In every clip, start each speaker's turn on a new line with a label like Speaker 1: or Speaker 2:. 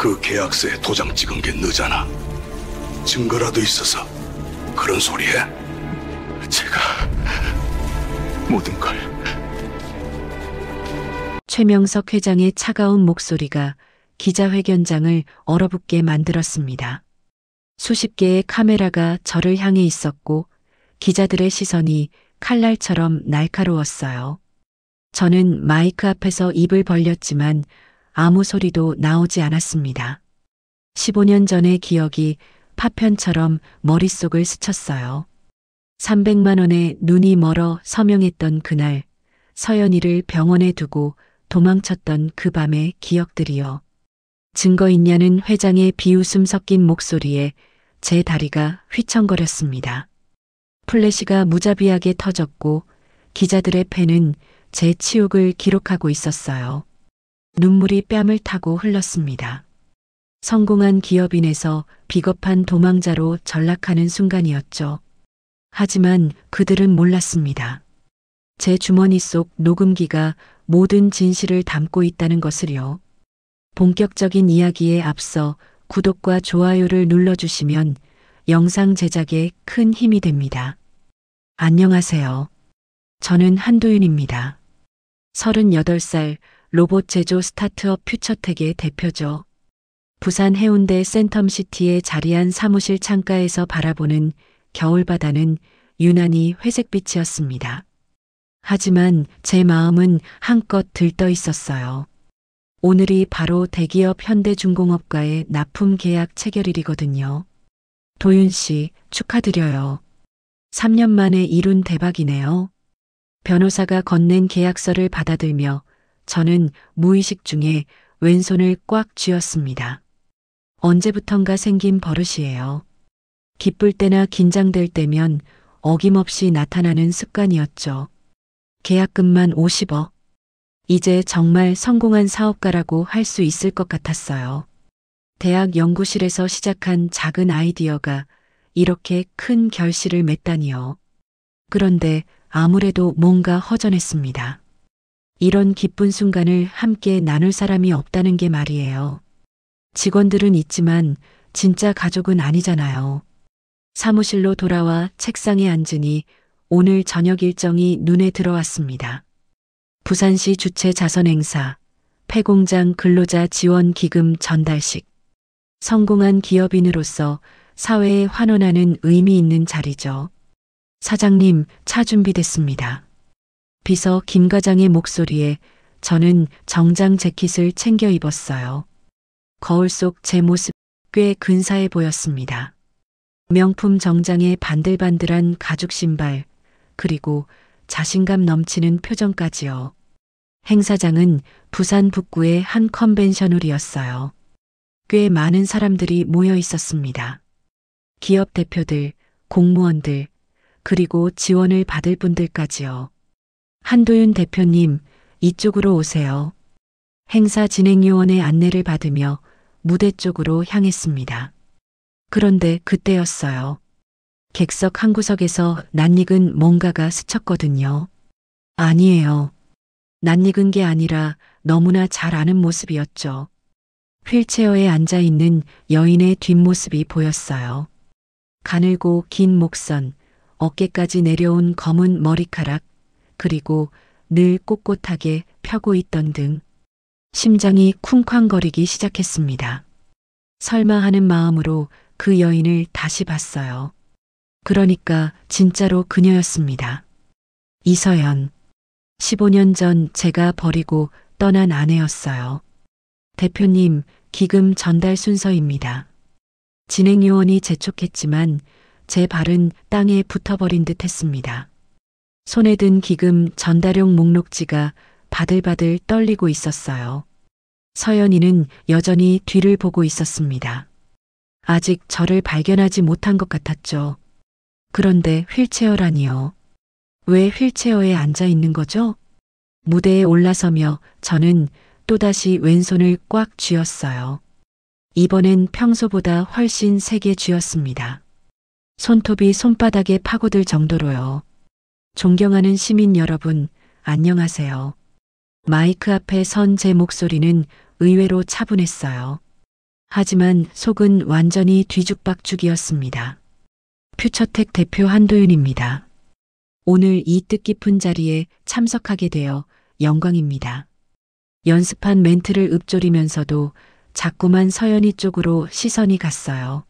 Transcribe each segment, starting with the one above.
Speaker 1: 그 계약서에 도장 찍은 게 너잖아. 증거라도 있어서 그런 소리 해? 제가 모든 걸.
Speaker 2: 최명석 회장의 차가운 목소리가 기자회견장을 얼어붙게 만들었습니다. 수십 개의 카메라가 저를 향해 있었고 기자들의 시선이 칼날처럼 날카로웠어요. 저는 마이크 앞에서 입을 벌렸지만 아무 소리도 나오지 않았습니다. 15년 전의 기억이 파편처럼 머릿속을 스쳤어요. 300만 원에 눈이 멀어 서명했던 그날, 서연이를 병원에 두고 도망쳤던 그 밤의 기억들이요. 증거 있냐는 회장의 비웃음 섞인 목소리에 제 다리가 휘청거렸습니다. 플래시가 무자비하게 터졌고 기자들의 펜은 제 치욕을 기록하고 있었어요. 눈물이 뺨을 타고 흘렀습니다. 성공한 기업인에서 비겁한 도망자로 전락하는 순간이었죠. 하지만 그들은 몰랐습니다. 제 주머니 속 녹음기가 모든 진실을 담고 있다는 것을요. 본격적인 이야기에 앞서 구독과 좋아요를 눌러주시면 영상 제작에 큰 힘이 됩니다. 안녕하세요. 저는 한도윤입니다. 38살 로봇 제조 스타트업 퓨처텍의 대표죠. 부산 해운대 센텀시티에 자리한 사무실 창가에서 바라보는 겨울바다는 유난히 회색빛이었습니다. 하지만 제 마음은 한껏 들떠 있었어요. 오늘이 바로 대기업 현대중공업과의 납품 계약 체결일이거든요. 도윤 씨, 축하드려요. 3년 만에 이룬 대박이네요. 변호사가 건넨 계약서를 받아들며 저는 무의식 중에 왼손을 꽉 쥐었습니다. 언제부턴가 생긴 버릇이에요. 기쁠 때나 긴장될 때면 어김없이 나타나는 습관이었죠. 계약금만 50억. 이제 정말 성공한 사업가라고 할 수 있을 것 같았어요. 대학 연구실에서 시작한 작은 아이디어가 이렇게 큰 결실을 맺다니요. 그런데 아무래도 뭔가 허전했습니다. 이런 기쁜 순간을 함께 나눌 사람이 없다는 게 말이에요. 직원들은 있지만 진짜 가족은 아니잖아요. 사무실로 돌아와 책상에 앉으니 오늘 저녁 일정이 눈에 들어왔습니다. 부산시 주최 자선행사, 폐공장 근로자 지원 기금 전달식. 성공한 기업인으로서 사회에 환원하는 의미 있는 자리죠. 사장님, 차 준비됐습니다. 비서 김 과장의 목소리에 저는 정장 재킷을 챙겨 입었어요. 거울 속 제 모습 꽤 근사해 보였습니다. 명품 정장에 반들반들한 가죽 신발, 그리고 자신감 넘치는 표정까지요. 행사장은 부산 북구의 한 컨벤션홀이었어요. 꽤 많은 사람들이 모여 있었습니다. 기업 대표들, 공무원들, 그리고 지원을 받을 분들까지요. 한도윤 대표님, 이쪽으로 오세요. 행사 진행요원의 안내를 받으며 무대 쪽으로 향했습니다. 그런데 그때였어요. 객석 한 구석에서 낯익은 뭔가가 스쳤거든요. 아니에요. 낯익은 게 아니라 너무나 잘 아는 모습이었죠. 휠체어에 앉아 있는 여인의 뒷모습이 보였어요. 가늘고 긴 목선, 어깨까지 내려온 검은 머리카락, 그리고 늘 꼿꼿하게 펴고 있던 등. 심장이 쿵쾅거리기 시작했습니다. 설마 하는 마음으로 그 여인을 다시 봤어요. 그러니까 진짜로 그녀였습니다. 이서연. 15년 전 제가 버리고 떠난 아내였어요. 대표님, 기금 전달 순서입니다. 진행요원이 재촉했지만 제 발은 땅에 붙어버린 듯 했습니다. 손에 든 기금 전달용 목록지가 바들바들 떨리고 있었어요. 서연이는 여전히 뒤를 보고 있었습니다. 아직 저를 발견하지 못한 것 같았죠. 그런데 휠체어라니요. 왜 휠체어에 앉아 있는 거죠? 무대에 올라서며 저는 또다시 왼손을 꽉 쥐었어요. 이번엔 평소보다 훨씬 세게 쥐었습니다. 손톱이 손바닥에 파고들 정도로요. 존경하는 시민 여러분, 안녕하세요. 마이크 앞에 선 제 목소리는 의외로 차분했어요. 하지만 속은 완전히 뒤죽박죽이었습니다. 퓨처텍 대표 한도윤입니다. 오늘 이 뜻깊은 자리에 참석하게 되어 영광입니다. 연습한 멘트를 읊조리면서도 자꾸만 서연이 쪽으로 시선이 갔어요.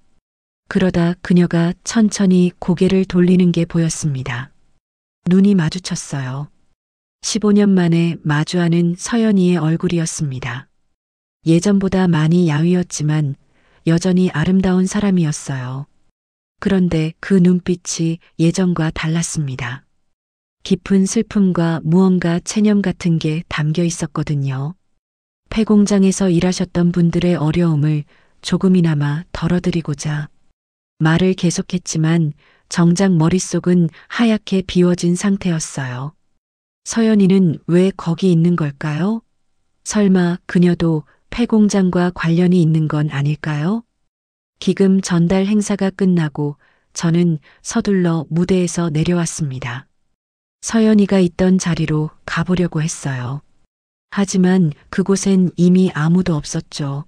Speaker 2: 그러다 그녀가 천천히 고개를 돌리는 게 보였습니다. 눈이 마주쳤어요. 15년 만에 마주하는 서연이의 얼굴이었습니다. 예전보다 많이 야위었지만 여전히 아름다운 사람이었어요. 그런데 그 눈빛이 예전과 달랐습니다. 깊은 슬픔과 무언가 체념 같은 게 담겨 있었거든요. 폐공장에서 일하셨던 분들의 어려움을 조금이나마 덜어드리고자 말을 계속했지만 정작 머릿속은 하얗게 비워진 상태였어요. 서연이는 왜 거기 있는 걸까요? 설마 그녀도 폐공장과 관련이 있는 건 아닐까요? 기금 전달 행사가 끝나고 저는 서둘러 무대에서 내려왔습니다. 서연이가 있던 자리로 가보려고 했어요. 하지만 그곳엔 이미 아무도 없었죠.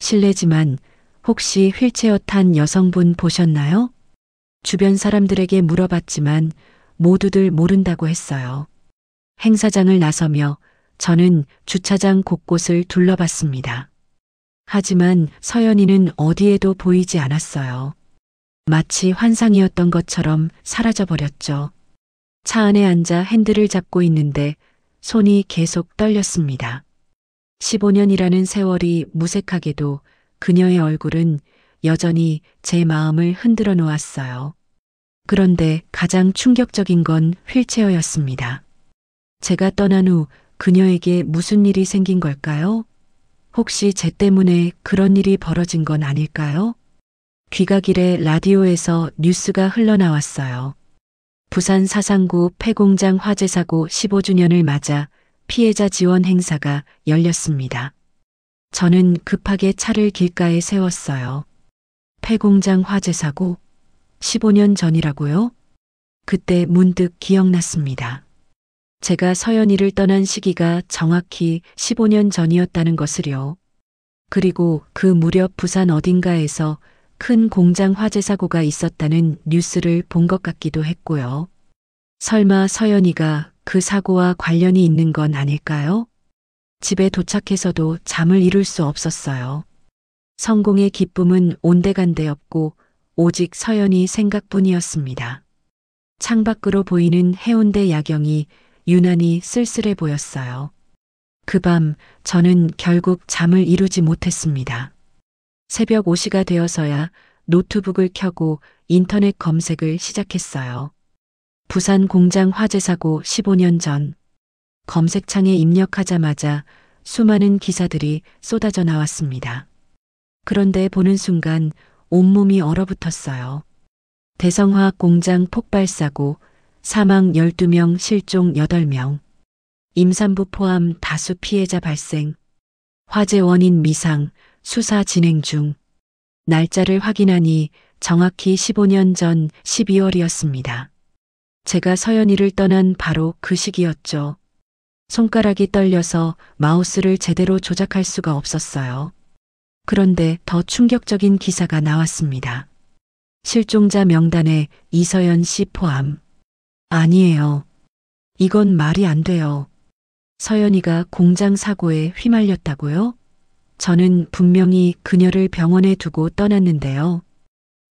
Speaker 2: 실례지만 혹시 휠체어 탄 여성분 보셨나요? 주변 사람들에게 물어봤지만 모두들 모른다고 했어요. 행사장을 나서며 저는 주차장 곳곳을 둘러봤습니다. 하지만 서연이는 어디에도 보이지 않았어요. 마치 환상이었던 것처럼 사라져버렸죠. 차 안에 앉아 핸들을 잡고 있는데 손이 계속 떨렸습니다. 15년이라는 세월이 무색하게도 그녀의 얼굴은 여전히 제 마음을 흔들어 놓았어요. 그런데 가장 충격적인 건 휠체어였습니다. 제가 떠난 후 그녀에게 무슨 일이 생긴 걸까요? 혹시 제 때문에 그런 일이 벌어진 건 아닐까요? 귀가길에 라디오에서 뉴스가 흘러나왔어요. 부산 사상구 폐공장 화재 사고 15주년을 맞아 피해자 지원 행사가 열렸습니다. 저는 급하게 차를 길가에 세웠어요. 폐공장 화재 사고 15년 전이라고요? 그때 문득 기억났습니다. 제가 서연이를 떠난 시기가 정확히 15년 전이었다는 것을요. 그리고 그 무렵 부산 어딘가에서 큰 공장 화재 사고가 있었다는 뉴스를 본 것 같기도 했고요. 설마 서연이가 그 사고와 관련이 있는 건 아닐까요? 집에 도착해서도 잠을 이룰 수 없었어요. 성공의 기쁨은 온데간데 없고 오직 서연이 생각뿐이었습니다. 창밖으로 보이는 해운대 야경이 유난히 쓸쓸해 보였어요. 그 밤 저는 결국 잠을 이루지 못했습니다. 새벽 5시가 되어서야 노트북을 켜고 인터넷 검색을 시작했어요. 부산 공장 화재 사고 15년 전. 검색창에 입력하자마자 수많은 기사들이 쏟아져 나왔습니다. 그런데 보는 순간 온몸이 얼어붙었어요. 대성화학 공장 폭발 사고, 사망 12명, 실종 8명. 임산부 포함 다수 피해자 발생. 화재 원인 미상, 수사 진행 중. 날짜를 확인하니 정확히 15년 전 12월이었습니다. 제가 서연이를 떠난 바로 그 시기였죠. 손가락이 떨려서 마우스를 제대로 조작할 수가 없었어요. 그런데 더 충격적인 기사가 나왔습니다. 실종자 명단에 이서연 씨 포함. 아니에요. 이건 말이 안 돼요. 서연이가 공장 사고에 휘말렸다고요? 저는 분명히 그녀를 병원에 두고 떠났는데요.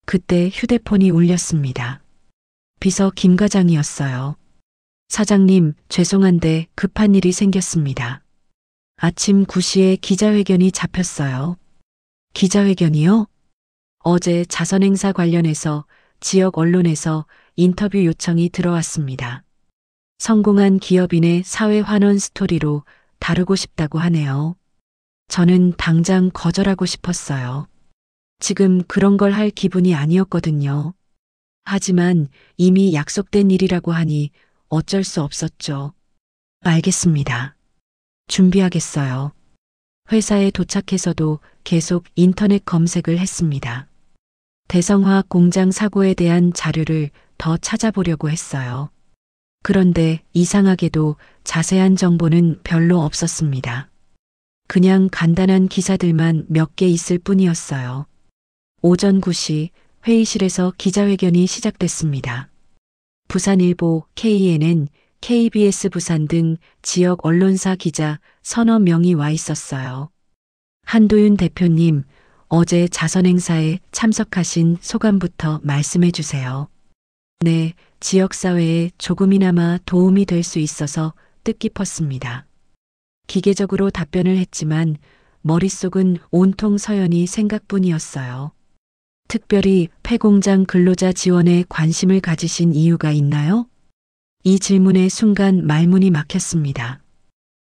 Speaker 2: 그때 휴대폰이 울렸습니다. 비서 김 과장이었어요. 사장님, 죄송한데 급한 일이 생겼습니다. 아침 9시에 기자회견이 잡혔어요. 기자회견이요? 어제 자선행사 관련해서 지역 언론에서 인터뷰 요청이 들어왔습니다. 성공한 기업인의 사회 환원 스토리로 다루고 싶다고 하네요. 저는 당장 거절하고 싶었어요. 지금 그런 걸 할 기분이 아니었거든요. 하지만 이미 약속된 일이라고 하니 어쩔 수 없었죠. 알겠습니다. 준비하겠어요. 회사에 도착해서도 계속 인터넷 검색을 했습니다. 대성화학 공장 사고에 대한 자료를 더 찾아보려고 했어요. 그런데 이상하게도 자세한 정보는 별로 없었습니다. 그냥 간단한 기사들만 몇 개 있을 뿐이었어요. 오전 9시 회의실에서 기자회견이 시작됐습니다. 부산일보, KNN, KBS 부산 등 지역 언론사 기자 서너 명이 와 있었어요. 한도윤 대표님, 어제 자선행사에 참석하신 소감부터 말씀해 주세요. 네, 지역사회에 조금이나마 도움이 될 수 있어서 뜻깊었습니다. 기계적으로 답변을 했지만 머릿속은 온통 서연이 생각뿐이었어요. 특별히 폐공장 근로자 지원에 관심을 가지신 이유가 있나요? 이 질문에 순간 말문이 막혔습니다.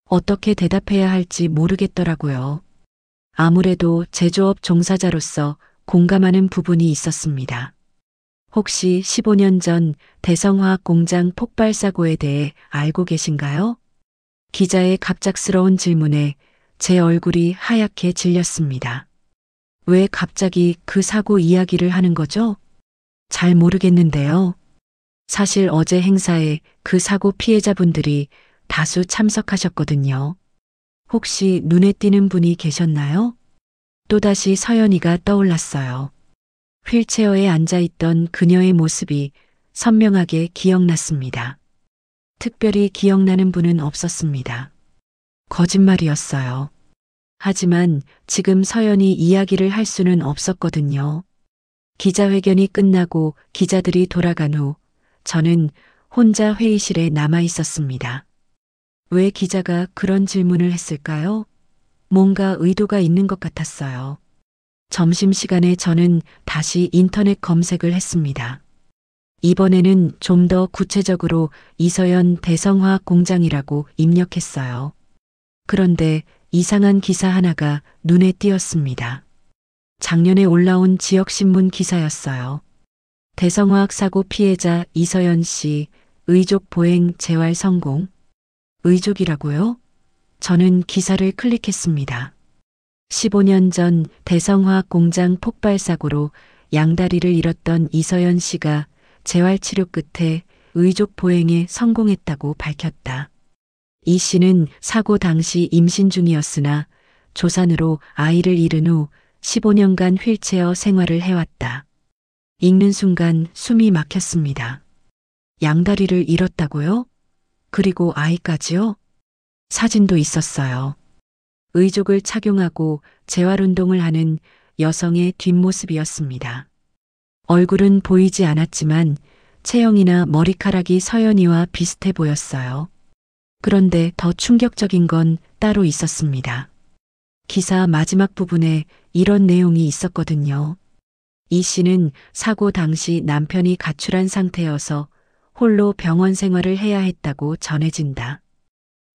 Speaker 2: 어떻게 대답해야 할지 모르겠더라고요. 아무래도 제조업 종사자로서 공감하는 부분이 있었습니다. 혹시 15년 전 대성화학공장 폭발 사고에 대해 알고 계신가요? 기자의 갑작스러운 질문에 제 얼굴이 하얗게 질렸습니다. 왜 갑자기 그 사고 이야기를 하는 거죠? 잘 모르겠는데요. 사실 어제 행사에 그 사고 피해자분들이 다수 참석하셨거든요. 혹시 눈에 띄는 분이 계셨나요? 또다시 서연이가 떠올랐어요. 휠체어에 앉아있던 그녀의 모습이 선명하게 기억났습니다. 특별히 기억나는 분은 없었습니다. 거짓말이었어요. 하지만 지금 서연이 이야기를 할 수는 없었거든요. 기자회견이 끝나고 기자들이 돌아간 후 저는 혼자 회의실에 남아 있었습니다. 왜 기자가 그런 질문을 했을까요? 뭔가 의도가 있는 것 같았어요. 점심시간에 저는 다시 인터넷 검색을 했습니다. 이번에는 좀 더 구체적으로 이서연 대성화학 공장이라고 입력했어요. 그런데 이상한 기사 하나가 눈에 띄었습니다. 작년에 올라온 지역신문 기사였어요. 대성화학 사고 피해자 이서연 씨, 의족 보행 재활 성공. 의족이라고요? 저는 기사를 클릭했습니다. 15년 전 대성화학 공장 폭발 사고로 양다리를 잃었던 이서연 씨가 재활치료 끝에 의족 보행에 성공했다고 밝혔다. 이 씨는 사고 당시 임신 중이었으나 조산으로 아이를 잃은 후 15년간 휠체어 생활을 해왔다. 읽는 순간 숨이 막혔습니다. 양다리를 잃었다고요? 그리고 아이까지요? 사진도 있었어요. 의족을 착용하고 재활운동을 하는 여성의 뒷모습이었습니다. 얼굴은 보이지 않았지만 체형이나 머리카락이 서연이와 비슷해 보였어요. 그런데 더 충격적인 건 따로 있었습니다. 기사 마지막 부분에 이런 내용이 있었거든요. 이 씨는 사고 당시 남편이 가출한 상태여서 홀로 병원 생활을 해야 했다고 전해진다.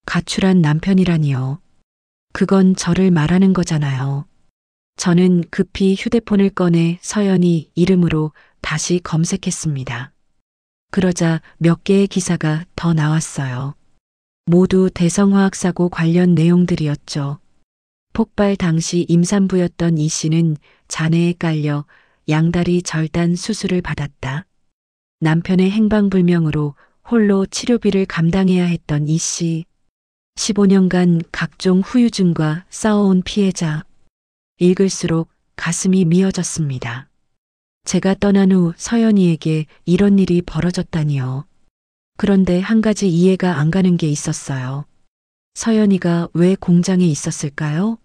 Speaker 2: 가출한 남편이라니요. 그건 저를 말하는 거잖아요. 저는 급히 휴대폰을 꺼내 서연이 이름으로 다시 검색했습니다. 그러자 몇 개의 기사가 더 나왔어요. 모두 대성화학 사고 관련 내용들이었죠. 폭발 당시 임산부였던 이 씨는 잔해에 깔려 양다리 절단 수술을 받았다. 남편의 행방불명으로 홀로 치료비를 감당해야 했던 이 씨. 15년간 각종 후유증과 싸워온 피해자. 읽을수록 가슴이 미어졌습니다. 제가 떠난 후 서연이에게 이런 일이 벌어졌다니요. 그런데 한 가지 이해가 안 가는 게 있었어요. 서연이가 왜 공장에 있었을까요?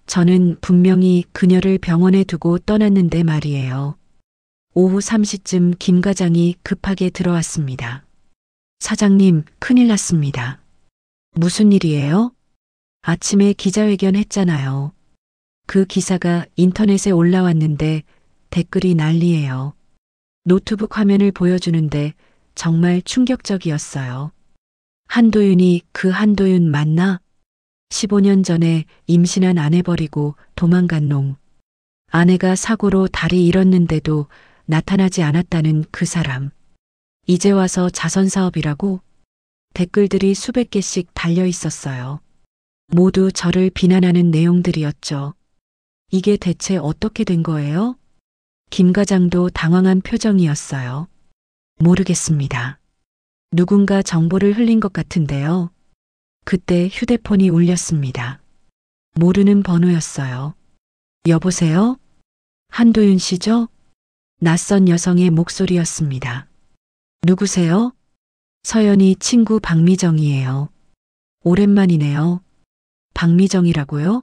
Speaker 2: 저는 분명히 그녀를 병원에 두고 떠났는데 말이에요. 오후 3시쯤 김 과장이 급하게 들어왔습니다. 사장님, 큰일 났습니다. 무슨 일이에요? 아침에 기자회견 했잖아요. 그 기사가 인터넷에 올라왔는데 댓글이 난리예요. 노트북 화면을 보여주는데 정말 충격적이었어요. 한도윤이 그 한도윤 맞나? 15년 전에 임신한 아내 버리고 도망간 놈. 아내가 사고로 다리 잃었는데도 나타나지 않았다는 그 사람. 이제 와서 자선사업이라고? 댓글들이 수백 개씩 달려 있었어요. 모두 저를 비난하는 내용들이었죠. 이게 대체 어떻게 된 거예요? 김 과장도 당황한 표정이었어요. 모르겠습니다. 누군가 정보를 흘린 것 같은데요. 그때 휴대폰이 울렸습니다. 모르는 번호였어요. 여보세요? 한도윤 씨죠? 낯선 여성의 목소리였습니다. 누구세요? 서연이 친구 박미정이에요. 오랜만이네요. 박미정이라고요?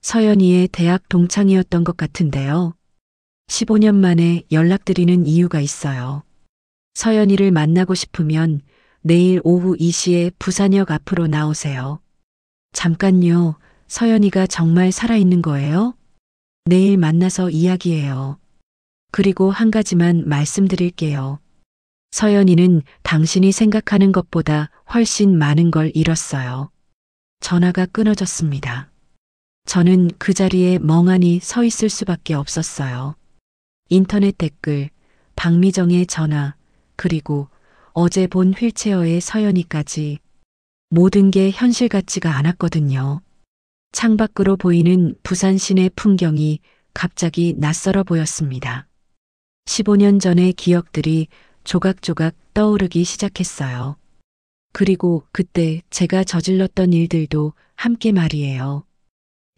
Speaker 2: 서연이의 대학 동창이었던 것 같은데요. 15년 만에 연락드리는 이유가 있어요. 서연이를 만나고 싶으면 내일 오후 2시에 부산역 앞으로 나오세요. 잠깐요. 서연이가 정말 살아있는 거예요? 내일 만나서 이야기해요. 그리고 한 가지만 말씀드릴게요. 서연이는 당신이 생각하는 것보다 훨씬 많은 걸 잃었어요. 전화가 끊어졌습니다. 저는 그 자리에 멍하니 서 있을 수밖에 없었어요. 인터넷 댓글, 박미정의 전화, 그리고 어제 본 휠체어의 서연이까지 모든 게 현실 같지가 않았거든요. 창밖으로 보이는 부산 시내 풍경이 갑자기 낯설어 보였습니다. 15년 전의 기억들이 조각조각 떠오르기 시작했어요. 그리고 그때 제가 저질렀던 일들도 함께 말이에요.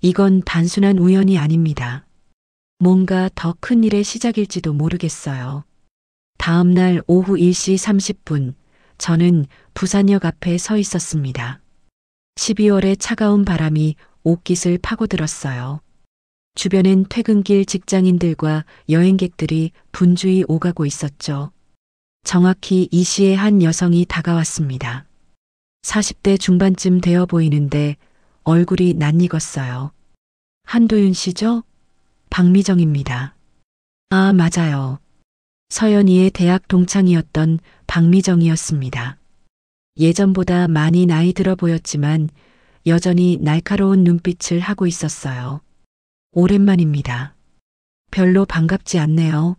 Speaker 2: 이건 단순한 우연이 아닙니다. 뭔가 더 큰 일의 시작일지도 모르겠어요. 다음 날 오후 1시 30분, 저는 부산역 앞에 서 있었습니다. 12월의 차가운 바람이 옷깃을 파고들었어요. 주변엔 퇴근길 직장인들과 여행객들이 분주히 오가고 있었죠. 정확히 이 시에 한 여성이 다가왔습니다. 40대 중반쯤 되어 보이는데 얼굴이 낯익었어요. 한도윤 씨죠? 박미정입니다. 아, 맞아요. 서연이의 대학 동창이었던 박미정이었습니다. 예전보다 많이 나이 들어 보였지만 여전히 날카로운 눈빛을 하고 있었어요. 오랜만입니다. 별로 반갑지 않네요.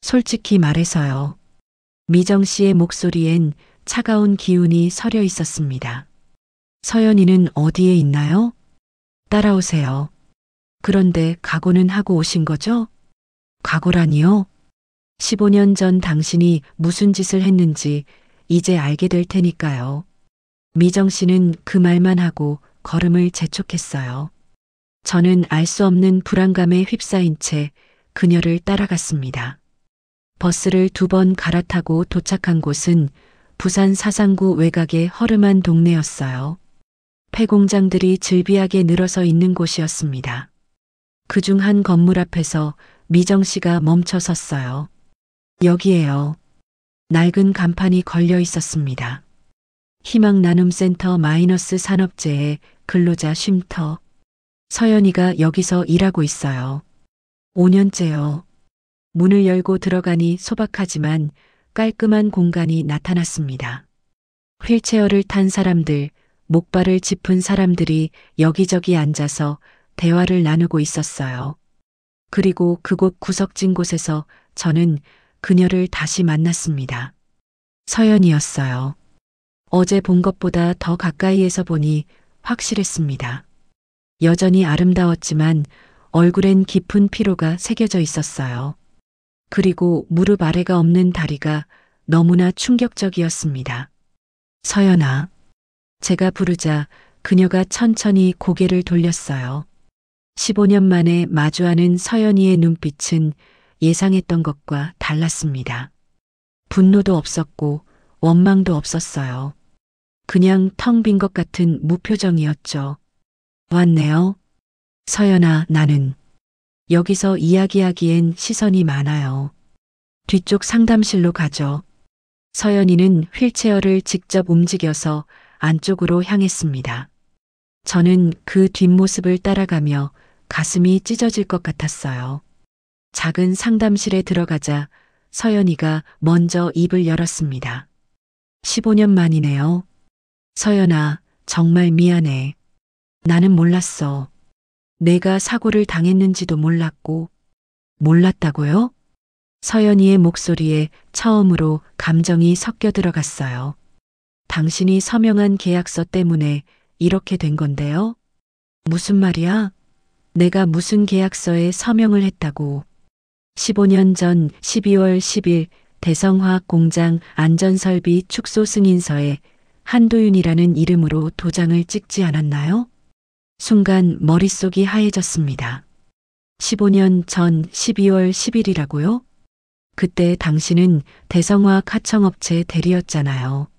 Speaker 2: 솔직히 말해서요. 미정 씨의 목소리엔 차가운 기운이 서려 있었습니다. 서연이는 어디에 있나요? 따라오세요. 그런데 각오는 하고 오신 거죠? 각오라니요? 15년 전 당신이 무슨 짓을 했는지 이제 알게 될 테니까요. 미정 씨는 그 말만 하고 걸음을 재촉했어요. 저는 알 수 없는 불안감에 휩싸인 채 그녀를 따라갔습니다. 버스를 2번 갈아타고 도착한 곳은 부산 사상구 외곽의 허름한 동네였어요. 폐공장들이 즐비하게 늘어서 있는 곳이었습니다. 그중 한 건물 앞에서 미정 씨가 멈춰 섰어요. 여기에요. 낡은 간판이 걸려 있었습니다. 희망나눔센터 마이너스 산업재해 근로자 쉼터. 서연이가 여기서 일하고 있어요. 5년째요. 문을 열고 들어가니 소박하지만 깔끔한 공간이 나타났습니다. 휠체어를 탄 사람들, 목발을 짚은 사람들이 여기저기 앉아서 대화를 나누고 있었어요. 그리고 그곳 구석진 곳에서 저는 그녀를 다시 만났습니다. 서연이었어요. 어제 본 것보다 더 가까이에서 보니 확실했습니다. 여전히 아름다웠지만 얼굴엔 깊은 피로가 새겨져 있었어요. 그리고 무릎 아래가 없는 다리가 너무나 충격적이었습니다. 서연아. 제가 부르자 그녀가 천천히 고개를 돌렸어요. 15년 만에 마주하는 서연이의 눈빛은 예상했던 것과 달랐습니다. 분노도 없었고 원망도 없었어요. 그냥 텅 빈 것 같은 무표정이었죠. 왔네요. 서연아, 나는 여기서 이야기하기엔 시선이 많아요. 뒤쪽 상담실로 가죠. 서연이는 휠체어를 직접 움직여서 안쪽으로 향했습니다. 저는 그 뒷모습을 따라가며 가슴이 찢어질 것 같았어요. 작은 상담실에 들어가자 서연이가 먼저 입을 열었습니다. 15년 만이네요. 서연아, 정말 미안해. 나는 몰랐어. 내가 사고를 당했는지도 몰랐고. 몰랐다고요? 서연이의 목소리에 처음으로 감정이 섞여 들어갔어요. 당신이 서명한 계약서 때문에 이렇게 된 건데요? 무슨 말이야? 내가 무슨 계약서에 서명을 했다고. 15년 전 12월 10일 대성화학공장 안전설비 축소 승인서에 한도윤이라는 이름으로 도장을 찍지 않았나요? 순간 머릿속이 하얘졌습니다. 15년 전 12월 10일이라고요? 그때 당신은 대성화학 하청업체 대리였잖아요.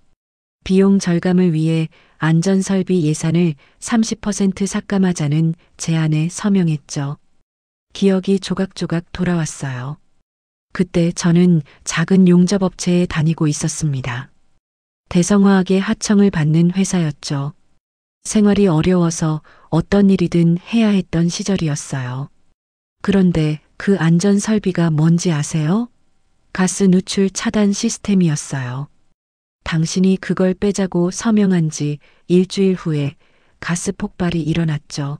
Speaker 2: 비용 절감을 위해 안전설비 예산을 30% 삭감하자는 제안에 서명했죠. 기억이 조각조각 돌아왔어요. 그때 저는 작은 용접업체에 다니고 있었습니다. 대성화학의 하청을 받는 회사였죠. 생활이 어려워서 어떤 일이든 해야 했던 시절이었어요. 그런데 그 안전 설비가 뭔지 아세요? 가스 누출 차단 시스템이었어요. 당신이 그걸 빼자고 서명한 지 일주일 후에 가스 폭발이 일어났죠.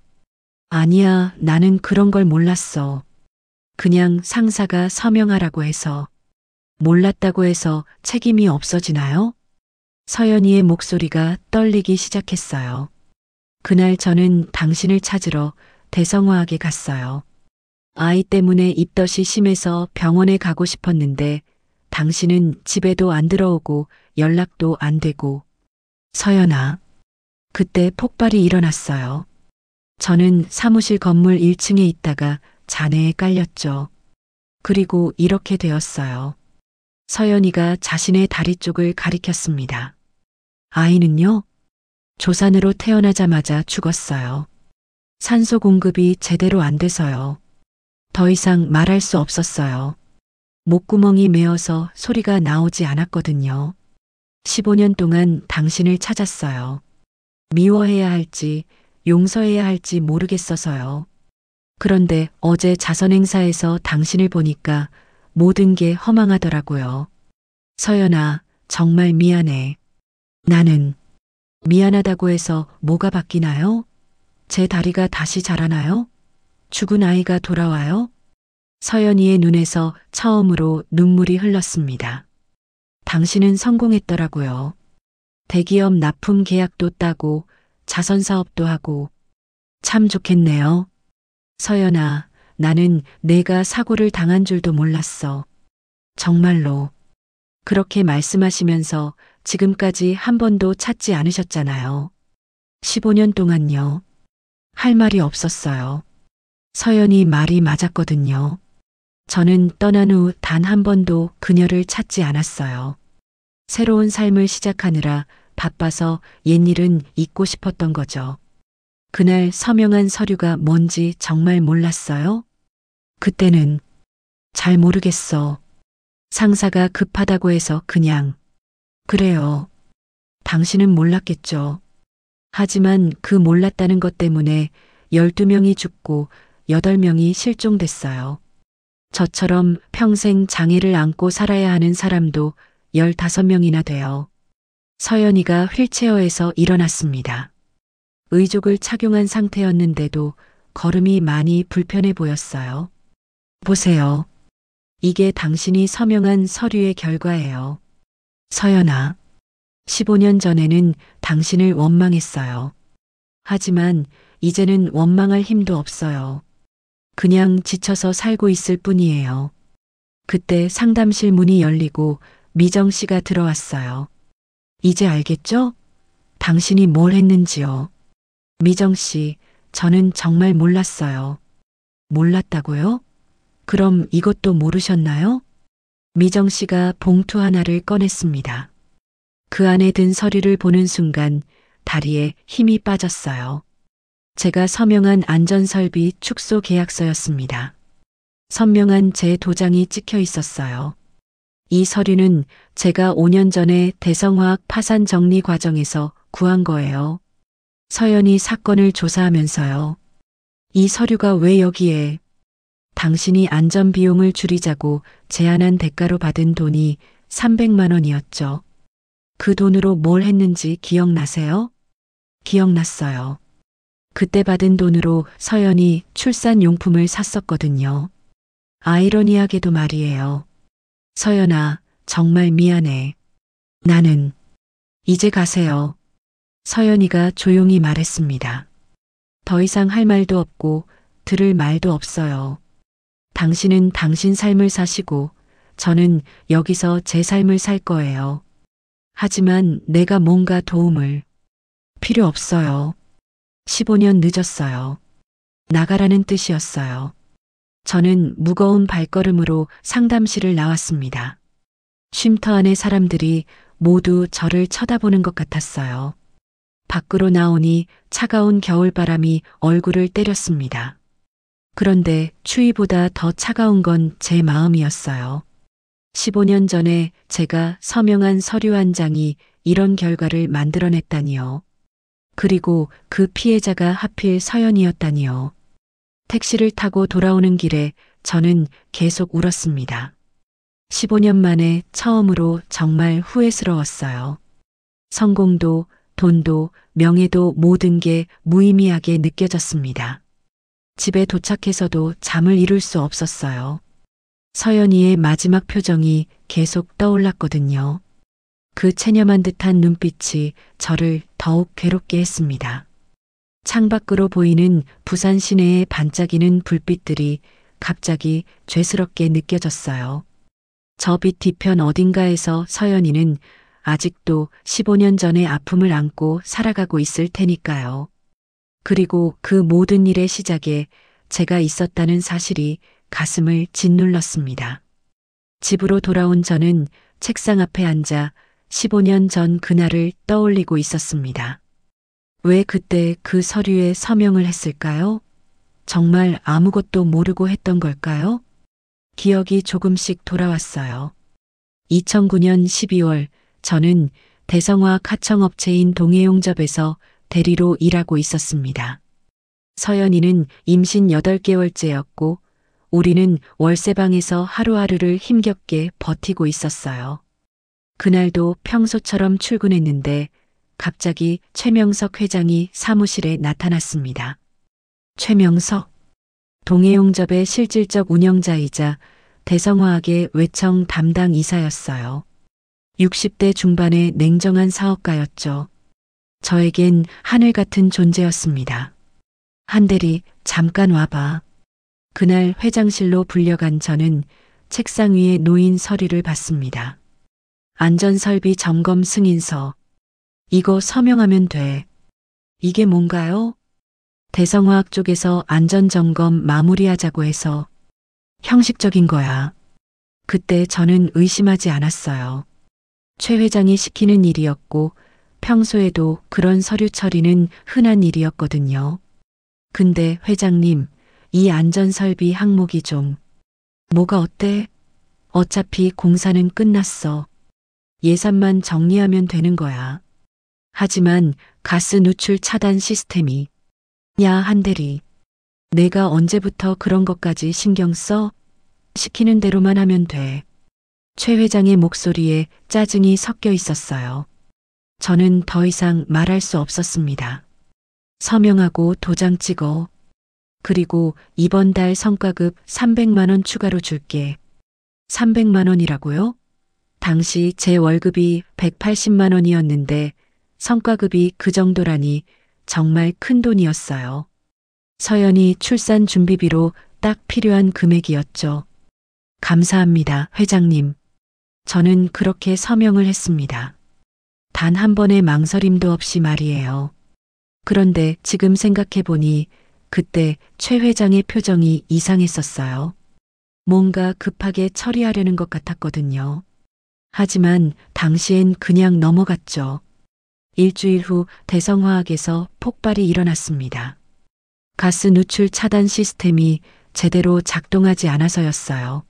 Speaker 2: 아니야, 나는 그런 걸 몰랐어. 그냥 상사가 서명하라고 해서. 몰랐다고 해서 책임이 없어지나요? 서연이의 목소리가 떨리기 시작했어요. 그날 저는 당신을 찾으러 대성화학에 갔어요. 아이 때문에 입덧이 심해서 병원에 가고 싶었는데 당신은 집에도 안 들어오고 연락도 안 되고. 서연아, 그때 폭발이 일어났어요. 저는 사무실 건물 1층에 있다가 잔해에 깔렸죠. 그리고 이렇게 되었어요. 서연이가 자신의 다리 쪽을 가리켰습니다. 아이는요? 조산으로 태어나자마자 죽었어요. 산소 공급이 제대로 안 돼서요. 더 이상 말할 수 없었어요. 목구멍이 메어서 소리가 나오지 않았거든요. 15년 동안 당신을 찾았어요. 미워해야 할지 용서해야 할지 모르겠어서요. 그런데 어제 자선행사에서 당신을 보니까 모든 게 허망하더라고요. 서연아, 정말 미안해. 나는 미안하다고 해서 뭐가 바뀌나요? 제 다리가 다시 자라나요? 죽은 아이가 돌아와요? 서연이의 눈에서 처음으로 눈물이 흘렀습니다. 당신은 성공했더라고요. 대기업 납품 계약도 따고 자선 사업도 하고. 참 좋겠네요. 서연아, 나는 내가 사고를 당한 줄도 몰랐어. 정말로. 그렇게 말씀하시면서 지금까지 한 번도 찾지 않으셨잖아요. 15년 동안요. 할 말이 없었어요. 서연이 말이 맞았거든요. 저는 떠난 후 단 한 번도 그녀를 찾지 않았어요. 새로운 삶을 시작하느라 바빠서 옛일은 잊고 싶었던 거죠. 그날 서명한 서류가 뭔지 정말 몰랐어요? 그때는 잘 모르겠어. 상사가 급하다고 해서 그냥. 그래요. 당신은 몰랐겠죠. 하지만 그 몰랐다는 것 때문에 12명이 죽고 8명이 실종됐어요. 저처럼 평생 장애를 안고 살아야 하는 사람도 15명이나 돼요. 서연이가 휠체어에서 일어났습니다. 의족을 착용한 상태였는데도 걸음이 많이 불편해 보였어요. 보세요. 이게 당신이 서명한 서류의 결과예요. 서연아, 15년 전에는 당신을 원망했어요. 하지만 이제는 원망할 힘도 없어요. 그냥 지쳐서 살고 있을 뿐이에요. 그때 상담실 문이 열리고 미정 씨가 들어왔어요. 이제 알겠죠? 당신이 뭘 했는지요. 미정 씨, 저는 정말 몰랐어요. 몰랐다고요? 그럼 이것도 모르셨나요? 미정 씨가 봉투 하나를 꺼냈습니다. 그 안에 든 서류를 보는 순간 다리에 힘이 빠졌어요. 제가 서명한 안전설비 축소 계약서였습니다. 선명한 제 도장이 찍혀 있었어요. 이 서류는 제가 5년 전에 대성화학 파산 정리 과정에서 구한 거예요. 서연이 사건을 조사하면서요. 이 서류가 왜 여기에? 당신이 안전비용을 줄이자고 제안한 대가로 받은 돈이 300만 원이었죠. 그 돈으로 뭘 했는지 기억나세요? 기억났어요. 그때 받은 돈으로 서연이 출산용품을 샀었거든요. 아이러니하게도 말이에요. 서연아, 정말 미안해. 나는 이제 가세요. 서연이가 조용히 말했습니다. 더 이상 할 말도 없고 들을 말도 없어요. 당신은 당신 삶을 사시고 저는 여기서 제 삶을 살 거예요. 하지만 내가 뭔가 도움을. 필요 없어요. 15년 늦었어요. 나가라는 뜻이었어요. 저는 무거운 발걸음으로 상담실을 나왔습니다. 쉼터 안의 사람들이 모두 저를 쳐다보는 것 같았어요. 밖으로 나오니 차가운 겨울바람이 얼굴을 때렸습니다. 그런데 추위보다 더 차가운 건 제 마음이었어요. 15년 전에 제가 서명한 서류 한 장이 이런 결과를 만들어냈다니요. 그리고 그 피해자가 하필 서연이었다니요. 택시를 타고 돌아오는 길에 저는 계속 울었습니다. 15년 만에 처음으로 정말 후회스러웠어요. 성공도, 돈도, 명예도 모든 게 무의미하게 느껴졌습니다. 집에 도착해서도 잠을 이룰 수 없었어요. 서연이의 마지막 표정이 계속 떠올랐거든요. 그 체념한 듯한 눈빛이 저를 더욱 괴롭게 했습니다. 창밖으로 보이는 부산 시내의 반짝이는 불빛들이 갑자기 죄스럽게 느껴졌어요. 저 빛 뒤편 어딘가에서 서연이는 아직도 15년 전의 아픔을 안고 살아가고 있을 테니까요. 그리고 그 모든 일의 시작에 제가 있었다는 사실이 가슴을 짓눌렀습니다. 집으로 돌아온 저는 책상 앞에 앉아 15년 전 그날을 떠올리고 있었습니다. 왜 그때 그 서류에 서명을 했을까요? 정말 아무것도 모르고 했던 걸까요? 기억이 조금씩 돌아왔어요. 2009년 12월 저는 대성화학 하청업체인 동해용접에서 대리로 일하고 있었습니다. 서연이는 임신 8개월째였고 우리는 월세방에서 하루하루를 힘겹게 버티고 있었어요. 그날도 평소처럼 출근했는데 갑자기 최명석 회장이 사무실에 나타났습니다. 최명석, 동해용접의 실질적 운영자이자 대성화학의 외청 담당 이사였어요. 60대 중반의 냉정한 사업가였죠. 저에겐 하늘 같은 존재였습니다. 한대리, 잠깐 와봐. 그날 회장실로 불려간 저는 책상 위에 놓인 서류를 봤습니다. 안전설비 점검 승인서. 이거 서명하면 돼. 이게 뭔가요? 대성화학 쪽에서 안전점검 마무리하자고 해서 형식적인 거야. 그때 저는 의심하지 않았어요. 최 회장이 시키는 일이었고 평소에도 그런 서류 처리는 흔한 일이었거든요. 근데 회장님, 이 안전설비 항목이 좀 뭐가 어때? 어차피 공사는 끝났어. 예산만 정리하면 되는 거야. 하지만 가스 누출 차단 시스템이 야, 한대리. 내가 언제부터 그런 것까지 신경 써? 시키는 대로만 하면 돼. 최 회장의 목소리에 짜증이 섞여 있었어요. 저는 더 이상 말할 수 없었습니다. 서명하고 도장 찍어. 그리고 이번 달 성과급 300만 원 추가로 줄게. 300만 원이라고요? 당시 제 월급이 180만 원이었는데 성과급이 그 정도라니 정말 큰 돈이었어요. 서연이 출산 준비비로 딱 필요한 금액이었죠. 감사합니다, 회장님. 저는 그렇게 서명을 했습니다. 단 한 번의 망설임도 없이 말이에요. 그런데 지금 생각해보니 그때 최 회장의 표정이 이상했었어요. 뭔가 급하게 처리하려는 것 같았거든요. 하지만 당시엔 그냥 넘어갔죠. 일주일 후 대성화학에서 폭발이 일어났습니다. 가스 누출 차단 시스템이 제대로 작동하지 않아서였어요.